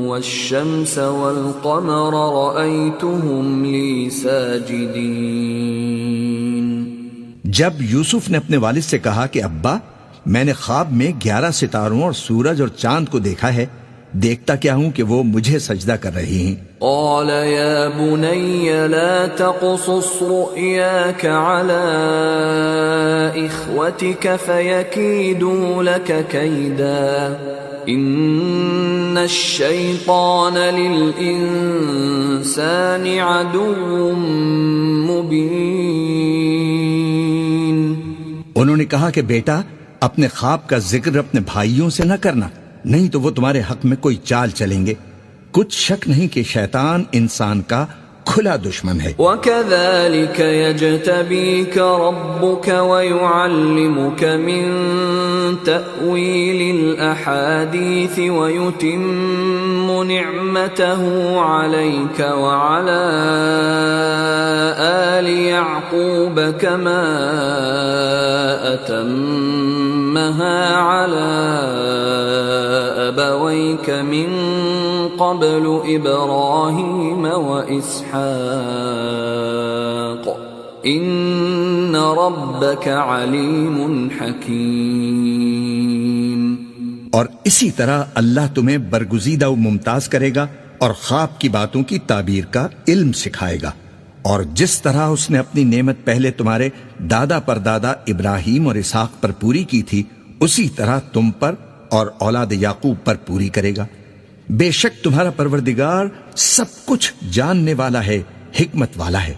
والشمس والقمر رأيتهم لي ساجدين. جب یوسف نے اپنے والد سے کہا کہ ابا، میں نے خواب میں 11 ستاروں اور سورج اور چاند کو دیکھا ہے، دیکھتا کیا ہوں کہ وہ مجھے سجدہ کر رہی ہیں. قال يا بني لا تقصص رؤياك على إخوتك فيكيدوا لك كيدا إن الشيطان للإنسان عدو مبين. انہوں نے کہا کہ بیٹا، اپنے خواب کا ذکر اپنے بھائیوں سے نہ کرنا، نہیں تو وہ تمہارے حق میں کوئی چال چلیں گے. کچھ شک نہیں کہ شیطان انسان کا کھلا دشمن ہے. وَكَذَلِكَ يَجْتَبِيكَ رَبُّكَ وَيُعَلِّمُكَ مِن تَأْوِيلِ الْأَحَادِيثِ وَيُتِمُّ نِعْمَتَهُ عَلَيْكَ وَعَلَى آلِ يَعْقُوبَ كَمَا أَتَمَّهَا عَلَى أَبَوَيْكَ مِن قبل ابراہیم و اسحاق ان ربک علیم حکیم. اور اسی طرح اللہ تمہیں برگزیدہ و ممتاز کرے گا اور خواب کی باتوں کی تعبیر کا علم سکھائے گا. اور جس طرح اس نے اپنی نعمت پہلے تمہارے دادا پر دادا ابراہیم اور اسحاق پر پوری کی تھی، اسی طرح تم پر اور اولاد یعقوب پر پوری کرے گا. بے شک تمہارا پروردگار سب کچھ جاننے والا ہے، حکمت والا ہے.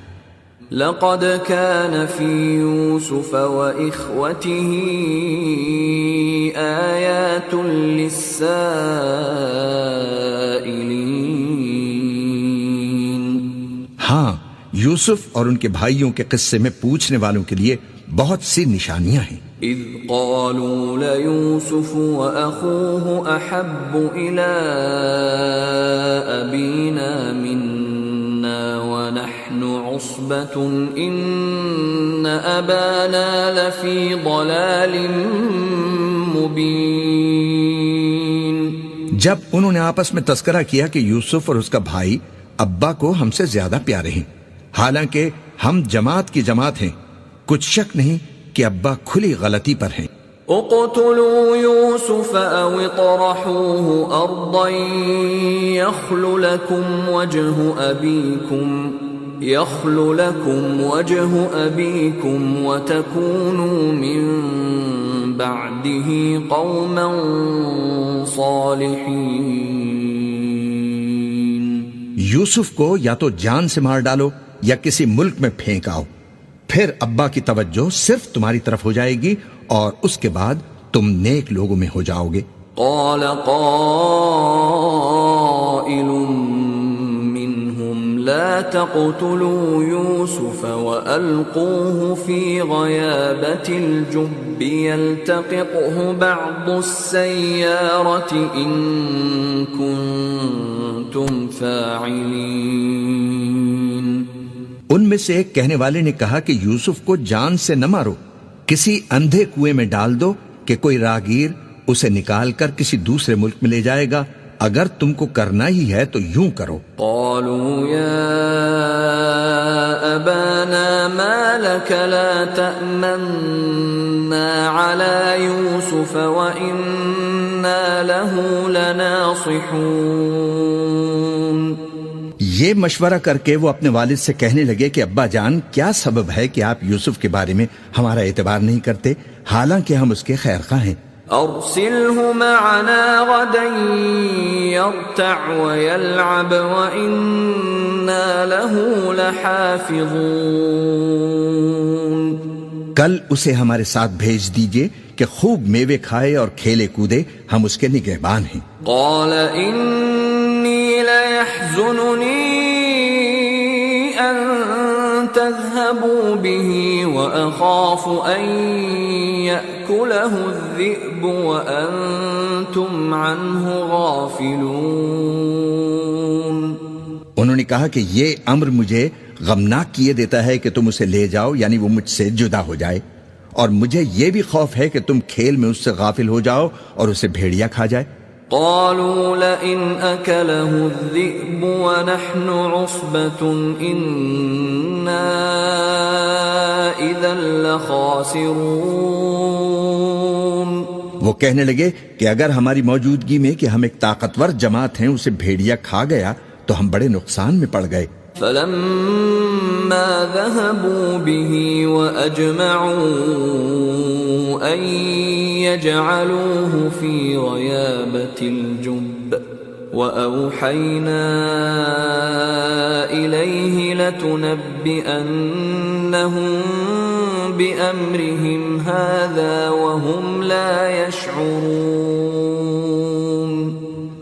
لقد كان في يوسف وإخوته آيات للسائلين. ہاں، یوسف اور ان کے بھائیوں کے قصے میں پوچھنے والوں کے لیے بہت سی نشانیاں ہیں. اذ قالوا ليوسف واخوه احب الى ابينا منا ونحن عصبة ان ابانا لفي ضلال مبين. جب انہوں نے آپس میں تذکرہ کیا کہ یوسف اور اس کا بھائی ابا کو ہم سے زیادہ پیارے ہیں، حالانکہ ہم جماعت کی جماعت ہیں، کچھ شک نہیں کہ ابا کھلی غلطی پر ہیں. اقتلوا يوسف او اطرحوه ارضا يخل لكم وجه ابيكم وتكونوا من بعده قوما صالحين. یوسف کو یا تو جان سے مار ڈالو یا کسی ملک میں پھینک آؤ، پھر ابا کی توجہ صرف تمہاری طرف ہو جائے گی اور اس کے بعد تم نیک لوگوں میں ہو جاؤ گے. قال قائل منهم لا تقتلوا يوسف وألقوه في غيابة الجب يلتقطه بعض السيارة إن كنتم فاعلين. ان میں سے ایک کہنے والے نے کہا کہ یوسف کو جان سے نہ مارو، کسی اندھے کنویں میں ڈال دو کہ کوئی راہگیر اسے نکال کر کسی دوسرے ملک میں لے جائے گا اگر تم کو کرنا ہی ہے تو یوں کرو۔ قالوا يا أبانا ما لك لا تأمنا على يوسف وإنا له لناصحون۔ یہ مشورہ کر کے وہ اپنے والد سے کہنے لگے کہ ابا جان، کیا سبب ہے کہ آپ یوسف کے بارے میں ہمارا اعتبار نہیں کرتے، حالانکہ ہم اس کے خیر خواہ ہیں۔ أرسله معنا غدا يرتع ويلعب وإنا له لحافظون۔ کل اسے ہمارے ساتھ بھیج دیجئے کہ خوب میوے کھائے اور کھیلے کودے، ہم اس کے نگہبان ہیں۔ قال إني ليحزنني أن تذهبوا به وأخاف أن يأكله الذئب وأنتم عنه غافلون۔ انہوں نے کہا کہ یہ امر مجھے غمناک کیے دیتا ہے کہ تم اسے لے جاؤ، یعنی وہ مجھ سے جدا ہو جائے، اور مجھے یہ بھی خوف ہے کہ تم کھیل میں اس سے غافل ہو جاؤ اور اسے بھیڑیا کھا جائے۔ قالوا لئن أكله الذئب ونحن عصبة إنا إذا لخاسرون۔ وہ کہنے لگے کہ اگر ہماری موجودگی میں کہ ہم ایک طاقتور جماعت ہیں اسے بھیڑیا کھا گیا تو ہم بڑے نقصان میں پڑ گئے۔ فلما ذهبوا به وأجمعوا أن يجعلوه في غيابة الجب وأوحينا إليه لتنبئنهم بأمرهم هذا وهم لا يشعرون۔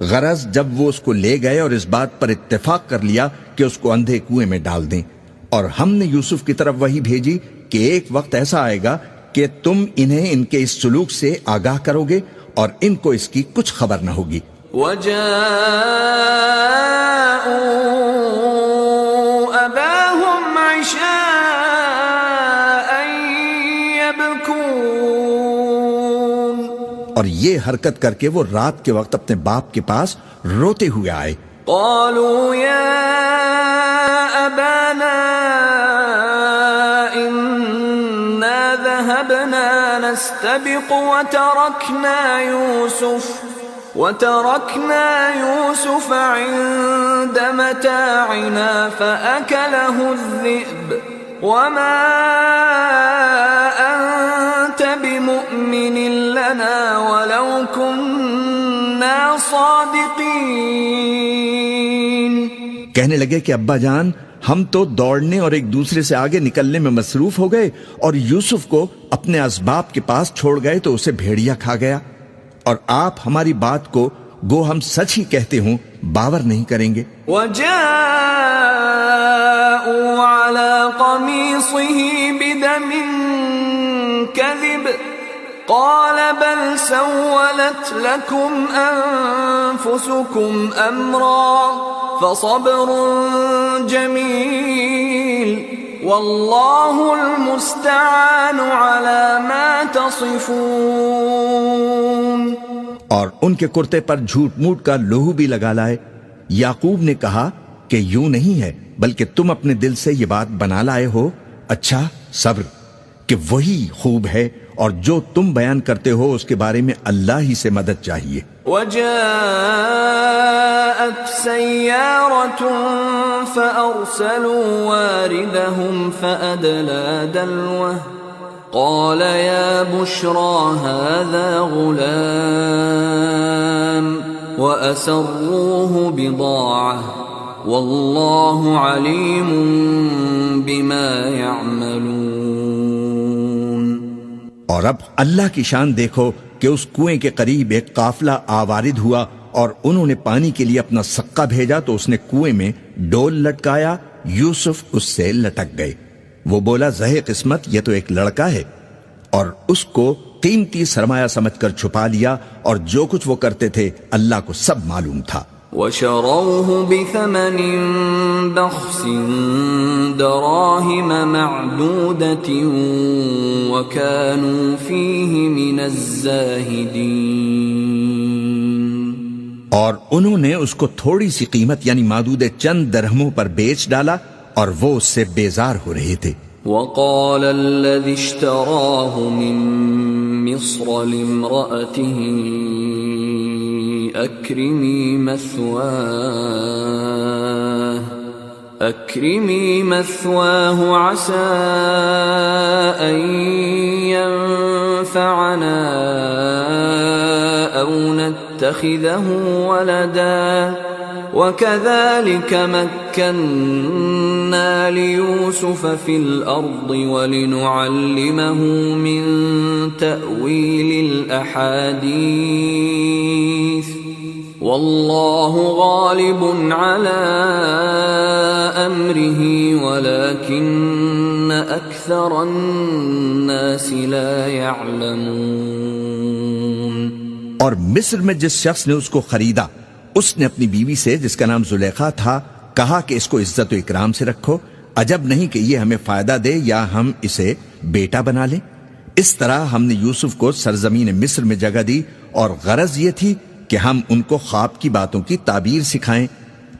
غرض جب وہ اس کو لے گئے اور اس بات پر اتفاق کر لیا کہ اس کو اندھے کنویں میں ڈال دیں، اور ہم نے یوسف کی طرف وحی بھیجی کہ ایک وقت ایسا آئے گا کہ تم انہیں ان کے اس سلوک سے آگاہ کرو گے اور ان کو اس کی کچھ خبر نہ ہوگی۔ وَجَاءُوا أَبَاهُمْ عِشَاءً يَبْكُونَ۔ اور یہ حرکت کر کے وہ رات کے وقت اپنے باپ کے پاس روتے ہوئے آئے۔ قالوا يا أبانا إنا ذهبنا نستبق وتركنا يوسف عند متاعنا فأكله الذئب وما أنت بمؤمن لنا ولو كنا صادقين۔ کہنے لگے کہ ابا جان، ہم تو دوڑنے اور ایک دوسرے سے آگے نکلنے میں مصروف ہو گئے اور یوسف کو اپنے اسباب کے پاس چھوڑ گئے تو اسے بھیڑیا کھا گیا، اور آپ ہماری بات کو گو ہم سچ ہی کہتے ہوں باور نہیں کریں گے۔ وَجَاءُوا عَلَى قَمِيصِهِ بِدَمٍ كَذِبٍ قَالَ بَلْ سَوَّلَتْ لَكُمْ أَنفُسُكُمْ أَمْرًا فَصَبْرٌ جَمِيلٌ وَاللَّهُ الْمُسْتَعَانُ عَلَى مَا تَصِفُونَ۔ اور ان کے کرتے پر جھوٹ موٹ کا لوہو بھی لگا لائے۔ یعقوب نے کہا کہ یوں نہیں ہے، بلکہ تم اپنے دل سے یہ بات بنا لائے ہو۔ اچھا، صبر، کہ وہی خوب ہے، اور جو تم بیان کرتے ہو اس کے بارے میں اللہ ہی سے مدد چاہیے۔ وَجَاءَتْ سَيَّارَةٌ فَأَرْسَلُوا وَارِدَهُمْ فَأَدْلَى دَلْوَهُ قَالَ يَا بُشْرَى هَذَا غُلَامٌ وَأَسَرُّوهُ بِضَاعَةً وَاللَّهُ عَلِيمٌ بِمَا يَعْمَلُونَ۔ اور اب اللہ کی شان دیکھو کہ اس کنویں کے قریب ایک قافلہ آوارد ہوا اور انہوں نے پانی کے لیے اپنا سقہ بھیجا تو اس نے کنویں میں ڈول لٹکایا، یوسف اس سے لٹک گئے۔ وہ بولا، زہ قسمت، یہ تو ایک لڑکا ہے، اور اس کو قیمتی سرمایہ سمجھ کر چھپا لیا، اور جو کچھ وہ کرتے تھے اللہ کو سب معلوم تھا۔ وَشَرَوْهُ بِثَمَنٍ بَخْسٍ دَرَاهِمَ مَعْدُودَةٍ وَكَانُوا فِيهِ مِنَ الزَّاهِدِينَ۔ اور انہوں نے اس کو تھوڑی سی قیمت یعنی مادود چند درہموں پر بیچ ڈالا اور وہ اس سے بیزار ہو رہے تھے. وقال الذي اشتراه من مصر لامرأته أكرمي مثواه عسى أن ينفعنا أو نتخذه ولدا وكذلك مكنا ليوسف في الأرض ولنعلمه من تأويل الأحاديث والله غالب على أمره ولكن أكثر الناس لا يعلمون. اور مصر میں جس شخص نے اس کو خریدا اس نے اپنی بیوی سے جس کا نام زلیخا تھا کہا کہ اس کو عزت و اکرام سے رکھو، عجب نہیں کہ یہ ہمیں فائدہ دے یا ہم اسے بیٹا بنا لیں. اس طرح ہم نے یوسف کو سرزمین مصر میں جگہ دی اور غرض یہ تھی کہ ہم ان کو خواب کی باتوں کی تعبیر سکھائیں،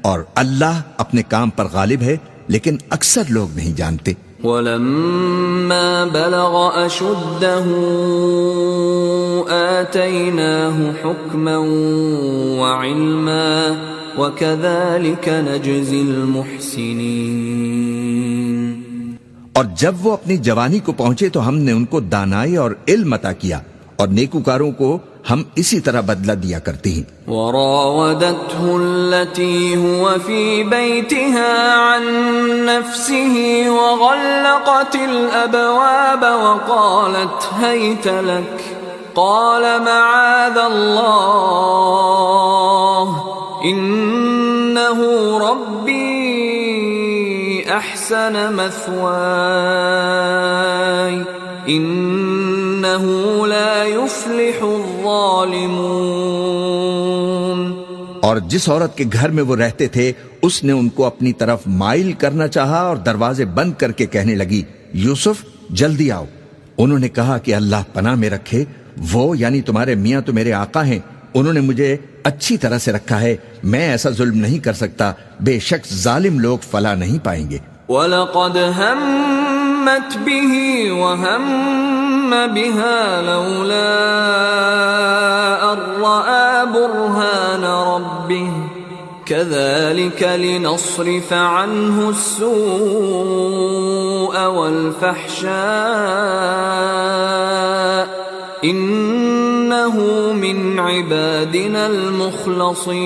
اور اللہ اپنے کام پر غالب ہے لیکن اکثر لوگ نہیں جانتے. وَلَمَّا بَلَغَ أَشُدَّهُ آتَيْنَاهُ حُكْمًا وَعِلْمًا وَكَذَلِكَ نَجْزِي الْمُحْسِنِينَ. اور جب وہ اپنی جوانی کو پہنچے تو ہم نے ان کو دانائی اور علم عطا کیا، اور نیکوکاروں کو ہم اسی طرح بدلہ دیا کرتے ہیں. وراودته التي هو في بيتها عن نفسه وغلقت الأبواب وقالت هيت لك قال معاذ الله إنه ربي أحسن مثواي إنه لا يفلح الظالمون. اور جس عورت کے گھر میں وہ رہتے تھے اس نے ان کو اپنی طرف مائل کرنا چاہا اور دروازے بند کر کے کہنے لگی یوسف جلدی آؤ. انہوں نے کہا کہ اللہ پناہ میں رکھے، وہ یعنی تمہارے میاں تو میرے آقا ہیں، انہوں نے مجھے اچھی طرح سے رکھا ہے، میں ایسا ظلم نہیں کر سکتا، بے شک ظالم لوگ فلاح نہیں پائیں گے. وَلَقَدْ هَمَّتْ بِهِ وَهَمَّ بِهَا لَوْلَا أَن رَّأَىٰ بُرْهَانَ رَبِّهِ كَذَٰلِكَ لِنَصْرِفَ عَنْهُ السُّوءَ وَالْفَحْشَاءَ إِنَّهُ مِنْ عِبَادِنَا الْمُخْلَصِينَ.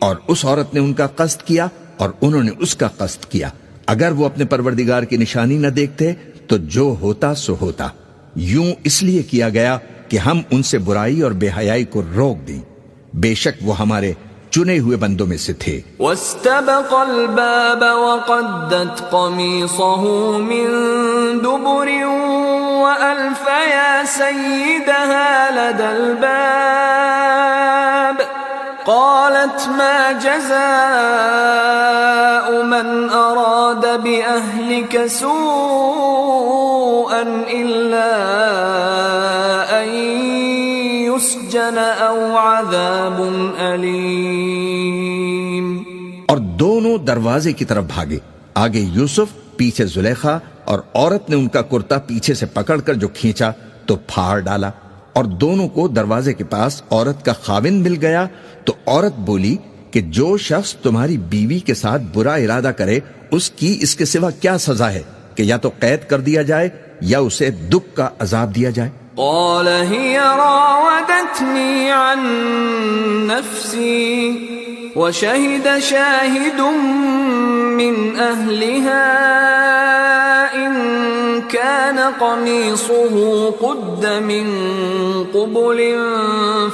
اور اس عورت نے ان کا قصد کیا اور انہوں نے اس کا قصد کیا. اگر وہ اپنے پروردگار کی نشانی نہ دیکھتے تو جو ہوتا سو ہوتا. یوں اس لیے کیا گیا کہ ہم ان سے برائی اور بے حیائی کو روک دیں، بے شک وہ ہمارے چنے ہوئے بندوں میں سے تھے. واستبق الباب وقدت قميصه من دبر وألف يا سيدها لدى الباب قالت ما جزاء من أراد بأهلك سوءا إلا أن يسجن أو عذاب أليم. اور دونوں دروازے کی طرف بھاگے، آگے یوسف پیچھے زلیخا، اور عورت نے ان کا کرتا پیچھے سے پکڑ کر جو کھینچا تو پھاڑ ڈالا. اور دونوں کو دروازے کے پاس عورت کا خاوند مل گیا تو عورت بولی کہ جو شخص تمہاری بیوی کے ساتھ برا ارادہ کرے اس کی اس کے سوا کیا سزا ہے کہ یا تو قید کر دیا جائے یا اسے دکھ کا عذاب دیا جائے. قال هي راودتني عن نفسي وشهد شاهد من أهلها إن كان قميصه قد من قبل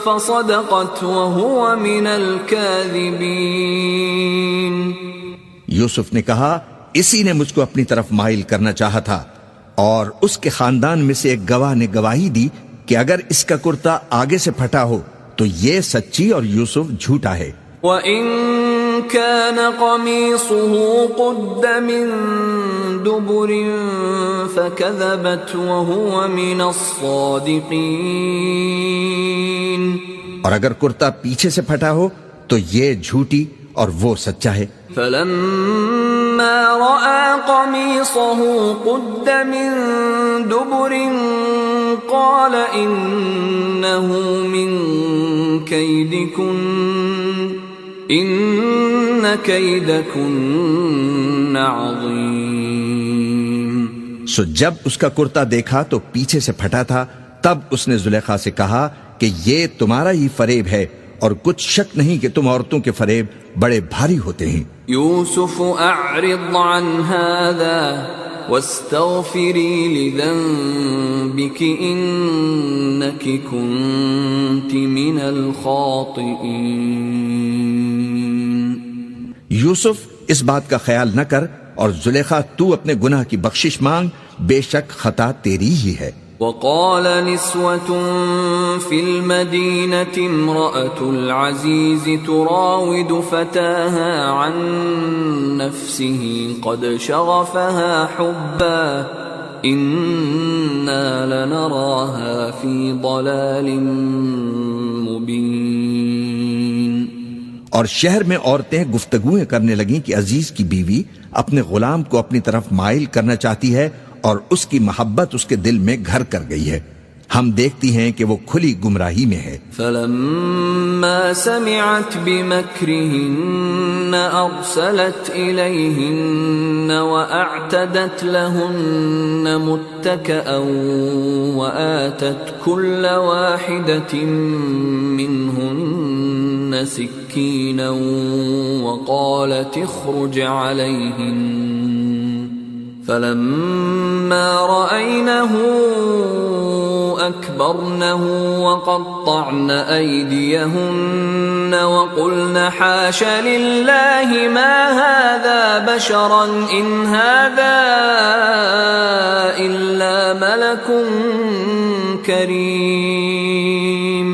فصدقت وهو من الكاذبين. یوسف نے کہا اسی نے مجھ کو اپنی طرف مائل کرنا چاہا تھا، اور اس کے خاندان میں سے ایک گواہ نے گواہی دی کہ اگر اس کا کرتا آگے سے پھٹا ہو تو یہ سچی اور یوسف جھوٹا ہے. وَإِن كَانَ قَمِيصُهُ قُدَّ مِن دُبُرٍ فَكَذَبَتْ وَهُوَ مِنَ الصَّادِقِينَ. اور اگر کرتا پیچھے سے پھٹا ہو تو یہ جھوٹی اور وہ سچا ہے. فلما رأى قميصه قد من دبر قال إنه من كيدكن إن كيدكن عظيم. سو جب اس کا کرتا دیکھا تو پیچھے سے پھٹا تھا، تب اس نے زلیخا سے کہا کہ یہ تمہارا ہی فریب ہے، اور کچھ شک نہیں کہ تم عورتوں کے فریب بڑے بھاری ہوتے ہیں. یوسف اعرض عن هذا واستغفری لذنبک انک کنت من الخاطئین. یوسف اس بات کا خیال نہ کر، اور زلیخا تو اپنے گناہ کی بخشش مانگ، بے شک خطا تیری ہی ہے. وقال نسوة في المدينة امرأة العزيز تراود فتاها عن نفسه قد شغفها حبا إنا لنراها في ضلال مبين. اور شہر میں عورتیں گفتگویں کرنے لگیں کہ عزیز کی بیوی اپنے غلام کو اپنی طرف مائل کرنا چاہتی ہے اور اس کی محبت اس کے دل میں گھر کر گئی ہے، ہم دیکھتی ہیں کہ وہ کھلی گمراہی میں ہے. فلما سمعت بمكرهن ارسلت اليهن واعتدت لهن متكئا وآتت كل واحدة منهن سكينا وقالت اخرج عليهن. فلما رأينه أكبرنه وقطعن أيديهن وقلن حاش لله ما هذا بشرا إن هذا إلا ملك كريم.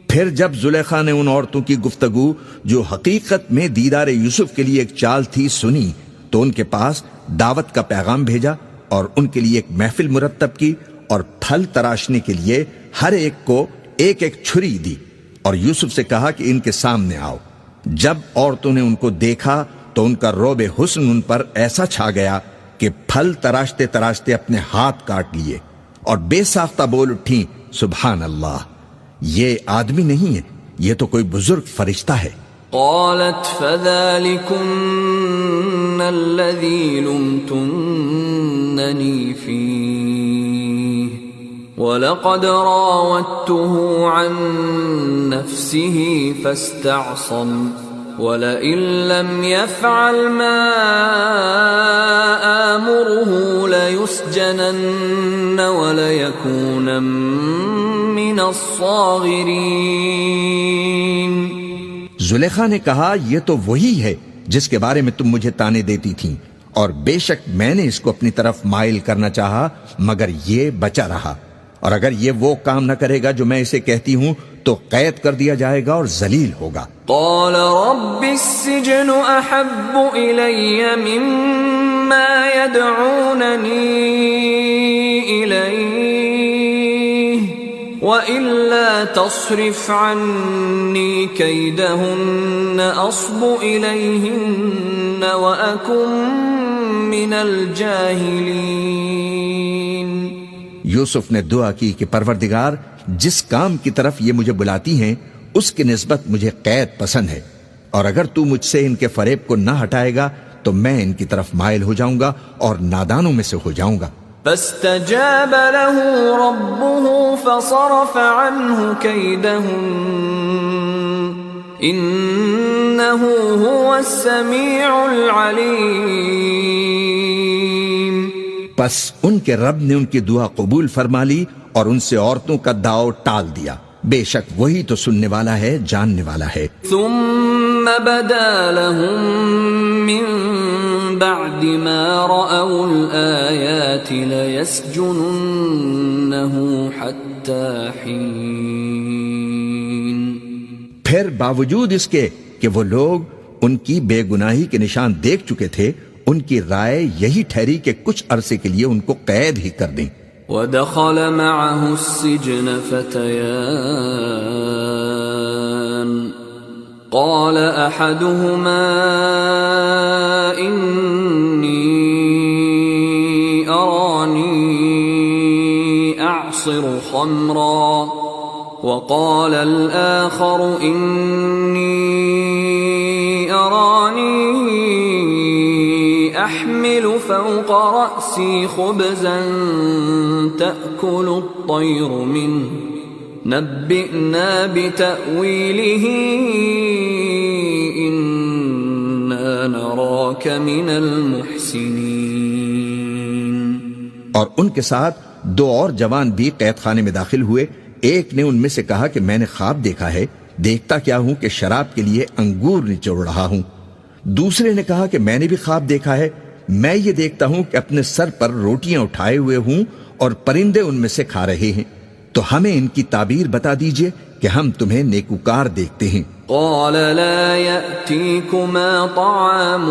پھر جب زلیخا نے ان عورتوں کی گفتگو جو حقیقت میں دیدار یوسف کے لیے ایک چال تھی سنی، تو ان کے پاس دعوت کا پیغام بھیجا اور ان کے لیے ایک محفل مرتب کی اور پھل تراشنے کے لیے ہر ایک کو ایک ایک چھری دی اور یوسف سے کہا کہ ان کے سامنے آؤ. جب عورتوں نے ان کو دیکھا تو ان کا روب حسن ان پر ایسا چھا گیا کہ پھل تراشتے تراشتے اپنے ہاتھ کاٹ لیے اور بے ساختہ بول اٹھیں سبحان اللہ، یہ آدمی نہیں ہے، یہ تو کوئی بزرگ فرشتہ ہے. قالت فذلكن الذي لمتنني فيه ولقد راودته عن نفسه فاستعصم ولئن لم يفعل ما آمره ليسجنن وليكون من الصاغرين. زلیخا نے کہا یہ تو وہی ہے جس کے بارے میں تم مجھے تانے دیتی تھیں، اور بے شک میں نے اس کو اپنی طرف مائل کرنا چاہا مگر یہ بچا رہا، اور اگر یہ وہ کام نہ کرے گا جو میں اسے کہتی ہوں تو قید کر دیا جائے گا اور ذلیل ہوگا. قال رب السجن احب الی مما يدعوننی الیہ وَإِلَّا تَصْرِفْ عَنِّي كَيْدَهُنَّ أَصْبُ إِلَيْهِنَّ وَأَكُنْ مِنَ الْجَاهِلِينَ. یوسف نے دعا کی کہ پروردگار جس کام کی طرف یہ مجھے بلاتی ہیں اس کی نسبت مجھے قید پسند ہے، اور اگر تو مجھ سے ان کے فریب کو نہ ہٹائے گا تو میں ان کی طرف مائل ہو جاؤں گا اور نادانوں میں سے ہو جاؤں گا. فاستجاب له ربه فصرف عنه كيدهن إنه هو السميع العليم. پس ان کے رب نے ان کی دعا قبول فرما لی اور ان سے عورتوں کا داؤ ٹال دیا، بے شک وہی تو سننے والا ہے، جاننے والا ہے. ثم بدا لهم من بعد ما رأوا الآيات ليسجننه حتى حين. پھر باوجود اس کے کہ وہ لوگ ان کی بے گناہی کے نشان دیکھ چکے تھے، ان کی رائے یہی ٹھہری کہ کچھ عرصے کے لیے ان کو قید ہی کر دیں. ودخل معه السجن فتيان قال أحدهما إني أراني أعصر خمرا وقال الآخر إني أراني أحمل فوق رأسي خبزا تأكل الطير منه نبئنا بتأويله إنا نراك من المحسنين. اور ان کے ساتھ دو اور جوان بھی قید خانے میں داخل ہوئے. ایک نے ان میں سے کہا کہ میں نے خواب دیکھا ہے، دیکھتا کیا ہوں کہ شراب کے لیے انگور نچوڑ رہا ہوں. دوسرے نے کہا کہ میں نے بھی خواب دیکھا ہے، میں یہ دیکھتا ہوں کہ اپنے سر پر روٹیاں اٹھائے ہوئے ہوں اور پرندے ان میں سے کھا رہے ہیں. تو ہمیں ان کی تعبیر بتا دیجئے کہ ہم تمہیں نیکوکار دیکھتے ہیں. قال لا يأتيكما طعام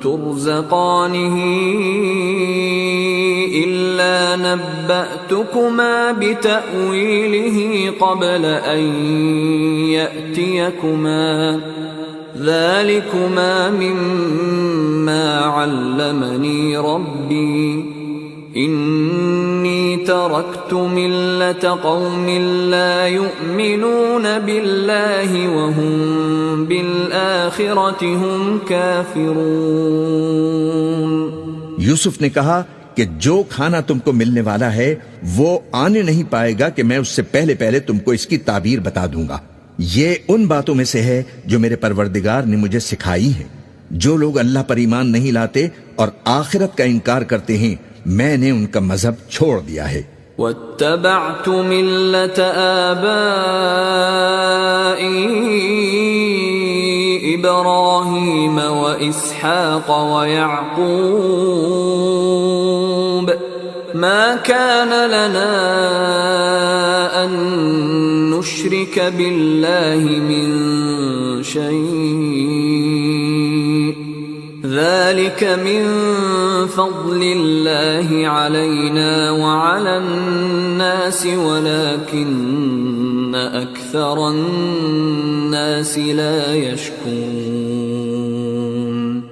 ترزقانه إلا نبأتكما بتأويله قبل أن يأتيكما ذلكما مما علمني ربي إني تركت ملة قوم لا يؤمنون بالله وهم بالآخرة هم كافرون. یوسف نے کہا کہ جو کھانا تم کو ملنے والا ہے وہ آنے نہیں پائے گا کہ میں اس سے پہلے پہلے تم کو اس کی تعبیر بتا دوں گا. یہ ان باتوں میں سے ہے جو میرے پروردگار نے مجھے سکھائی ہے. جو لوگ اللہ پر ایمان نہیں لاتے اور آخرت کا انکار کرتے ہیں میں نے ان کا مذہب چھوڑ دیا ہے. واتبعت ملة آبائي إبراهيم وإسحاق ويعقوب ما كان لنا أن نشرك بالله من شيء ذلك من فضل الله علينا وعلى الناس ولكن أكثر الناس لا يشكرون.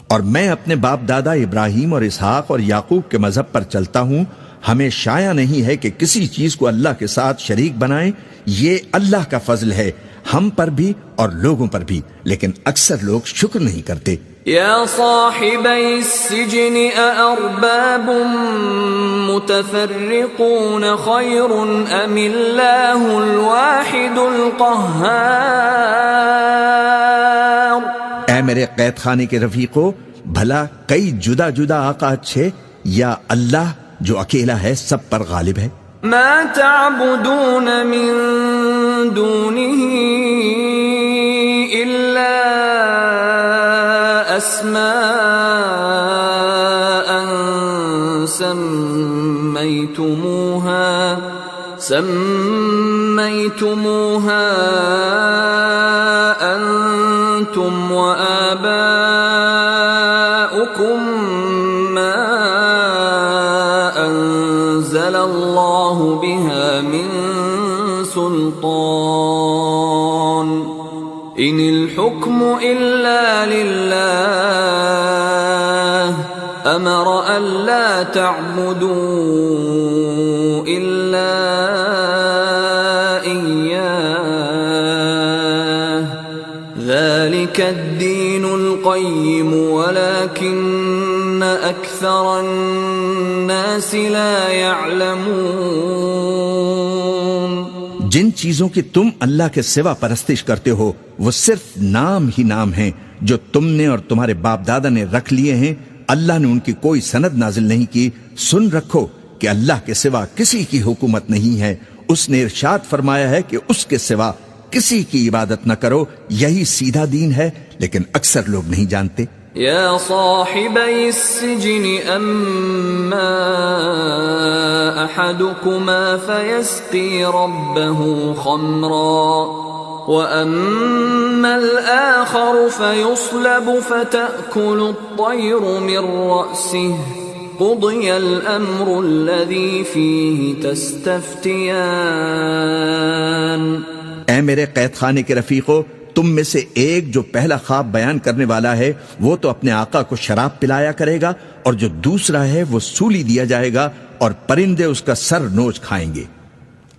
اور میں اپنے باپ دادا ابراہیم اور اسحاق اور یعقوب کے مذہب پر چلتا ہوں. ہمیں شایع نہیں ہے کہ کسی چیز کو اللہ کے ساتھ شریک بنائیں. یہ اللہ کا فضل ہے ہم پر بھی اور لوگوں پر بھی، لیکن اکثر لوگ شکر نہیں کرتے. يا صاحبي السجن أأرباب متفرقون خير أم الله الواحد القهار. اے میرے قید خانے کے رفیقو، بھلا کئی جدا جدا آقا اچھے یا اللہ جو اکیلا ہے سب پر غالب ہے. ما تعبدون من دونه إلا أسماء سميتموها أنتم وآباؤكم ما أنزل الله بها من سلطان إن الحكم إلا لله أمر ألا تعبدوا إلا إياه ذلك الدين القيم ولكن أكثر الناس لا يعلمون. جن چیزوں کی تم اللہ کے سوا پرستش کرتے ہو وہ صرف نام ہی نام ہیں جو تم نے اور تمہارے باپ دادا نے رکھ لیے ہیں. اللہ نے ان کی کوئی سند نازل نہیں کی. سن رکھو کہ اللہ کے سوا کسی کی حکومت نہیں ہے. اس نے ارشاد فرمایا ہے کہ اس کے سوا کسی کی عبادت نہ کرو. یہی سیدھا دین ہے لیکن اکثر لوگ نہیں جانتے. يا صاحبي السجن أما أحدكما فيسقي ربه خمرا وأما الآخر فيصلب فتأكل الطير من رأسه قضي الأمر الذي فيه تستفتيان. اے میرے قید خانے کے رفیقو، تم میں سے ایک جو پہلا خواب بیان کرنے والا ہے وہ تو اپنے آقا کو شراب پلایا کرے گا، اور جو دوسرا ہے وہ سولی دیا جائے گا اور پرندے اس کا سر نوچ کھائیں گے۔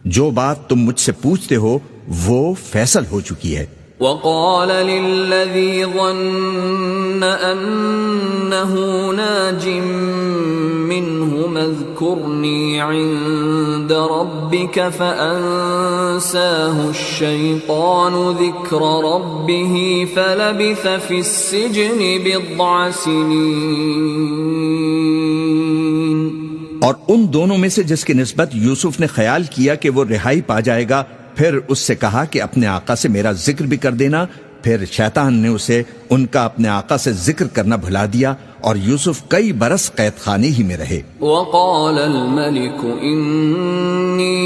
جو بات تم مجھ سے پوچھتے ہو وہ فیصل ہو چکی ہے۔ وقال للذي ظن أنه ناج منهم اذكرني عند ربك فأنساه الشيطان ذكر ربه فلبث في السجن بضع سنين۔ اور ان دونوں میں سے جس کی نسبت یوسف نے خیال کیا کہ وہ رہائی پا جائے گا، پھر اس سے کہا کہ اپنے آقا سے میرا ذکر بھی کر دینا، پھر شیطان نے اسے ان کا اپنے آقا سے ذکر کرنا بھلا دیا، اور یوسف کئی برس قید خانے ہی میں رہے۔ وقال الملك إني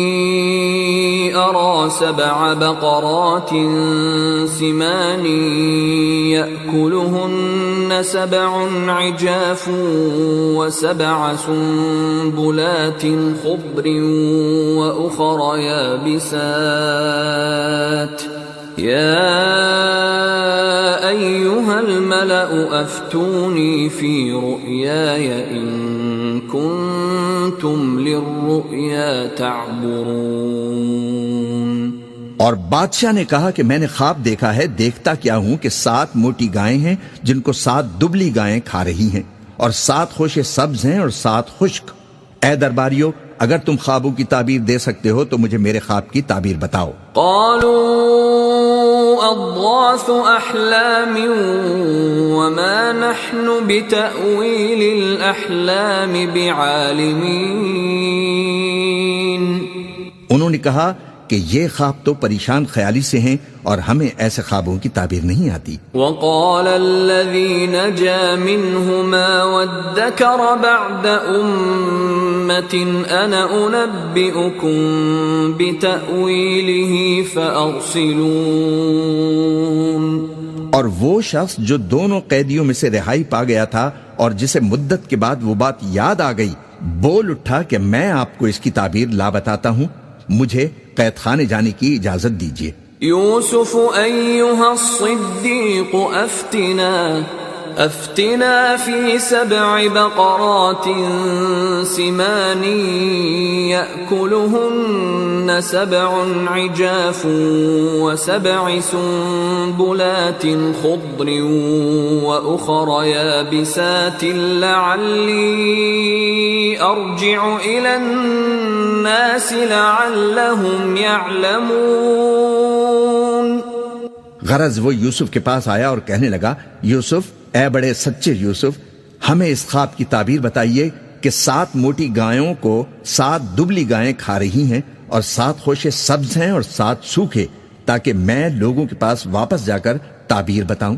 أرى 7 بقرات سمان يأكلهن 7 عجاف و7 سنبلات خضر وأخر يابسات يا أيها الملأ أفتوني في رؤياي إن كنتم للرؤيا تعبرون۔ اور بادشاہ نے کہا کہ میں نے خواب دیکھا ہے، دیکھتا کیا ہوں کہ 7 موٹی گائیں ہیں جن کو 7 دبلی گائیں کھا رہی ہیں، اور 7 خوشے سبز ہیں اور 7 خشک۔ اے درباریو، اگر تم خوابوں کی تعبیر دے سکتے ہو تو مجھے میرے خواب کی تعبیر بتاؤ۔ قالوا أضغاث أحلام وما نحن بتأويل الأحلام بعالمين۔ انہوں نے کہا کہ یہ خواب تو پریشان خیالی سے ہیں اور ہمیں ایسے خوابوں کی تعبیر نہیں آتی۔ وقال الذي نجا منهما وادكر بعد أمة أنا أنبئكم بتأويله فأرسلون۔ اور وہ شخص جو دونوں قیدیوں میں سے رہائی پا گیا تھا اور جسے مدت کے بعد وہ بات یاد آ گئی، بول اٹھا کہ میں آپ کو اس کی تعبیر لا بتاتا ہوں، مجھے قید خانے جانے کی اجازت دیجیے۔ یوسف ایھا الصدیق افتنا فی 7 بقرات سمان یأکلہن 7 عجاف و7 سنبلات خضر وأخر یابسات لعلی ارجع الی الناس لعلہم یعلمون۔ غرض وہ یوسف کے پاس آیا اور کہنے لگا، یوسف، اے بڑے سچے یوسف، ہمیں اس خواب کی تعبیر بتائیے کہ 7 موٹی گایوں کو 7 دبلی گائیں کھا رہی ہیں اور 7 خوشے سبز ہیں اور 7 سوکھے، تاکہ میں لوگوں کے پاس واپس جا کر تعبیر بتاؤں۔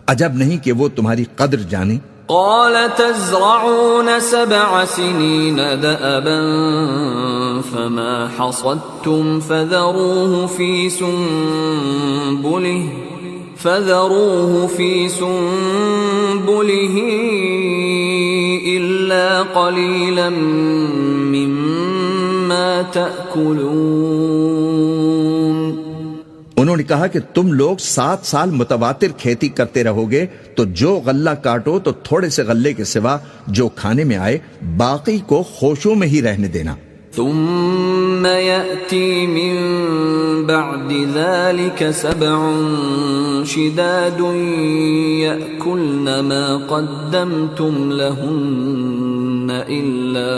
عجب نہیں کہ وہ تمہاری قدر جانیں۔ قال تزرعون 7 سنين دأبا فما حصدتم فذروه في سنبله إلا قليلا مما تأكلون۔ انہوں نے کہا کہ تم لوگ 7 سال متواتر کھیتی کرتے رہو گے، تو جو غلہ کاٹو تو تھوڑے سے غلے کے سوا جو کھانے میں آئے باقی کو خوشوں میں ہی رہنے دینا۔ ثم يأتي من بعد ذلك 7 شداد يأكلن ما قدمتم لهن إلا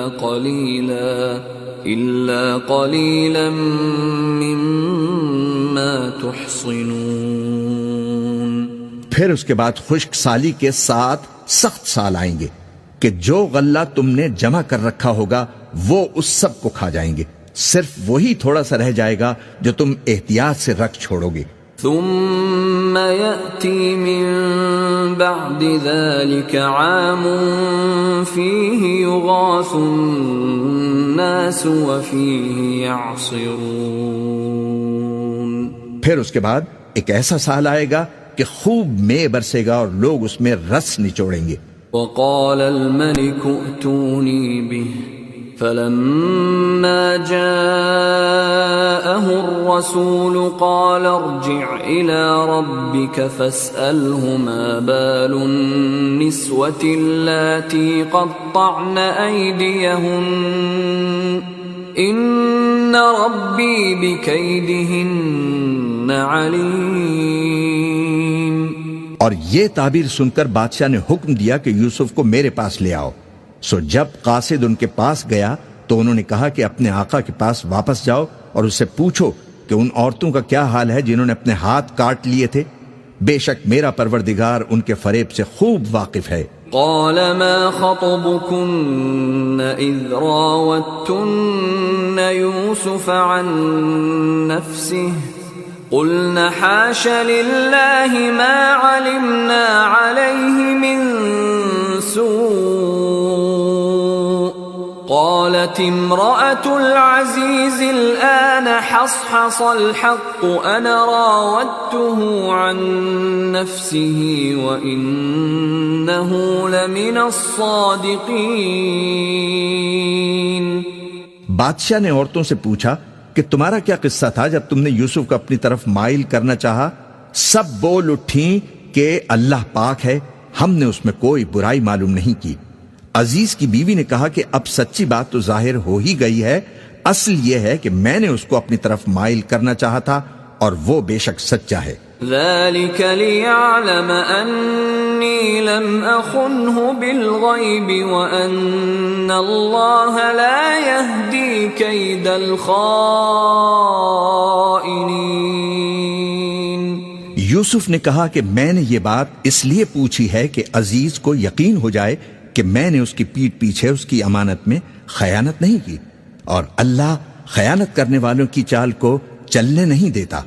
قليلا مما تحصنون۔ پھر اس کے بعد خشک سالی کے 7 سخت سال آئیں گے کہ جو غلہ تم نے جمع کر رکھا ہوگا وہ اس سب کو کھا جائیں گے، صرف وہی تھوڑا سا رہ جائے گا جو تم احتیاط سے رکھ چھوڑو گے۔ ثم يأتي من بعد ذلك عام فيه يغاث الناس وفيه يعصرون۔ پھر اس کے بعد ایک ایسا سال آئے گا کہ خوب مے برسے گا اور لوگ اس میں رس نچوڑیں گے۔ وقال الملك ائتوني به فلما جاءه الرسول قال ارجع إلى ربك فاسأله ما بال النسوة اللاتي قطعن أيديهن إن ربي بكيدهن عليم۔ اور یہ تعبیر سن کر بادشاہ نے حکم دیا کہ یوسف کو میرے پاس لے آؤ۔ سو جب قاصد ان کے پاس گیا تو انہوں نے کہا کہ اپنے آقا کے پاس واپس جاؤ اور اس سے پوچھو کہ ان عورتوں کا کیا حال ہے جنہوں نے اپنے ہاتھ کاٹ لیے تھے، بے شک میرا پروردگار ان کے فریب سے خوب واقف ہے۔ قال ما خطبكن إذ راوتن يوسف عن نفسه قلنا حاش لله ما علمنا عليه من سوء قالت امرأة العزيز الآن حصحص الحق أنا راودته عن نفسه وإنه لمن الصادقين۔ بادشاہ نے عورتوں سے پوچھا کہ تمہارا کیا قصہ تھا جب تم نے یوسف کو اپنی طرف مائل کرنا چاہا؟ سب بول اٹھیں کہ اللہ پاک ہے، ہم نے اس میں کوئی برائی معلوم نہیں کی۔ عزیز کی بیوی نے کہا کہ اب سچی بات تو ظاہر ہو ہی گئی ہے، اصل یہ ہے کہ میں نے اس کو اپنی طرف مائل کرنا چاہا تھا اور وہ بے شک سچا ہے۔ ذلك ليعلم أني لم أخنه بالغيب وأن الله لا يهدي كيد الخائنين۔ یوسف نے کہا کہ میں نے یہ بات اس لیے پوچھی ہے کہ عزیز کو یقین ہو جائے کہ میں نے اس کی پیٹھ پیچھے اس کی امانت میں خیانت نہیں کی، اور اللہ خیانت کرنے والوں کی چال کو چلنے نہیں دیتا۔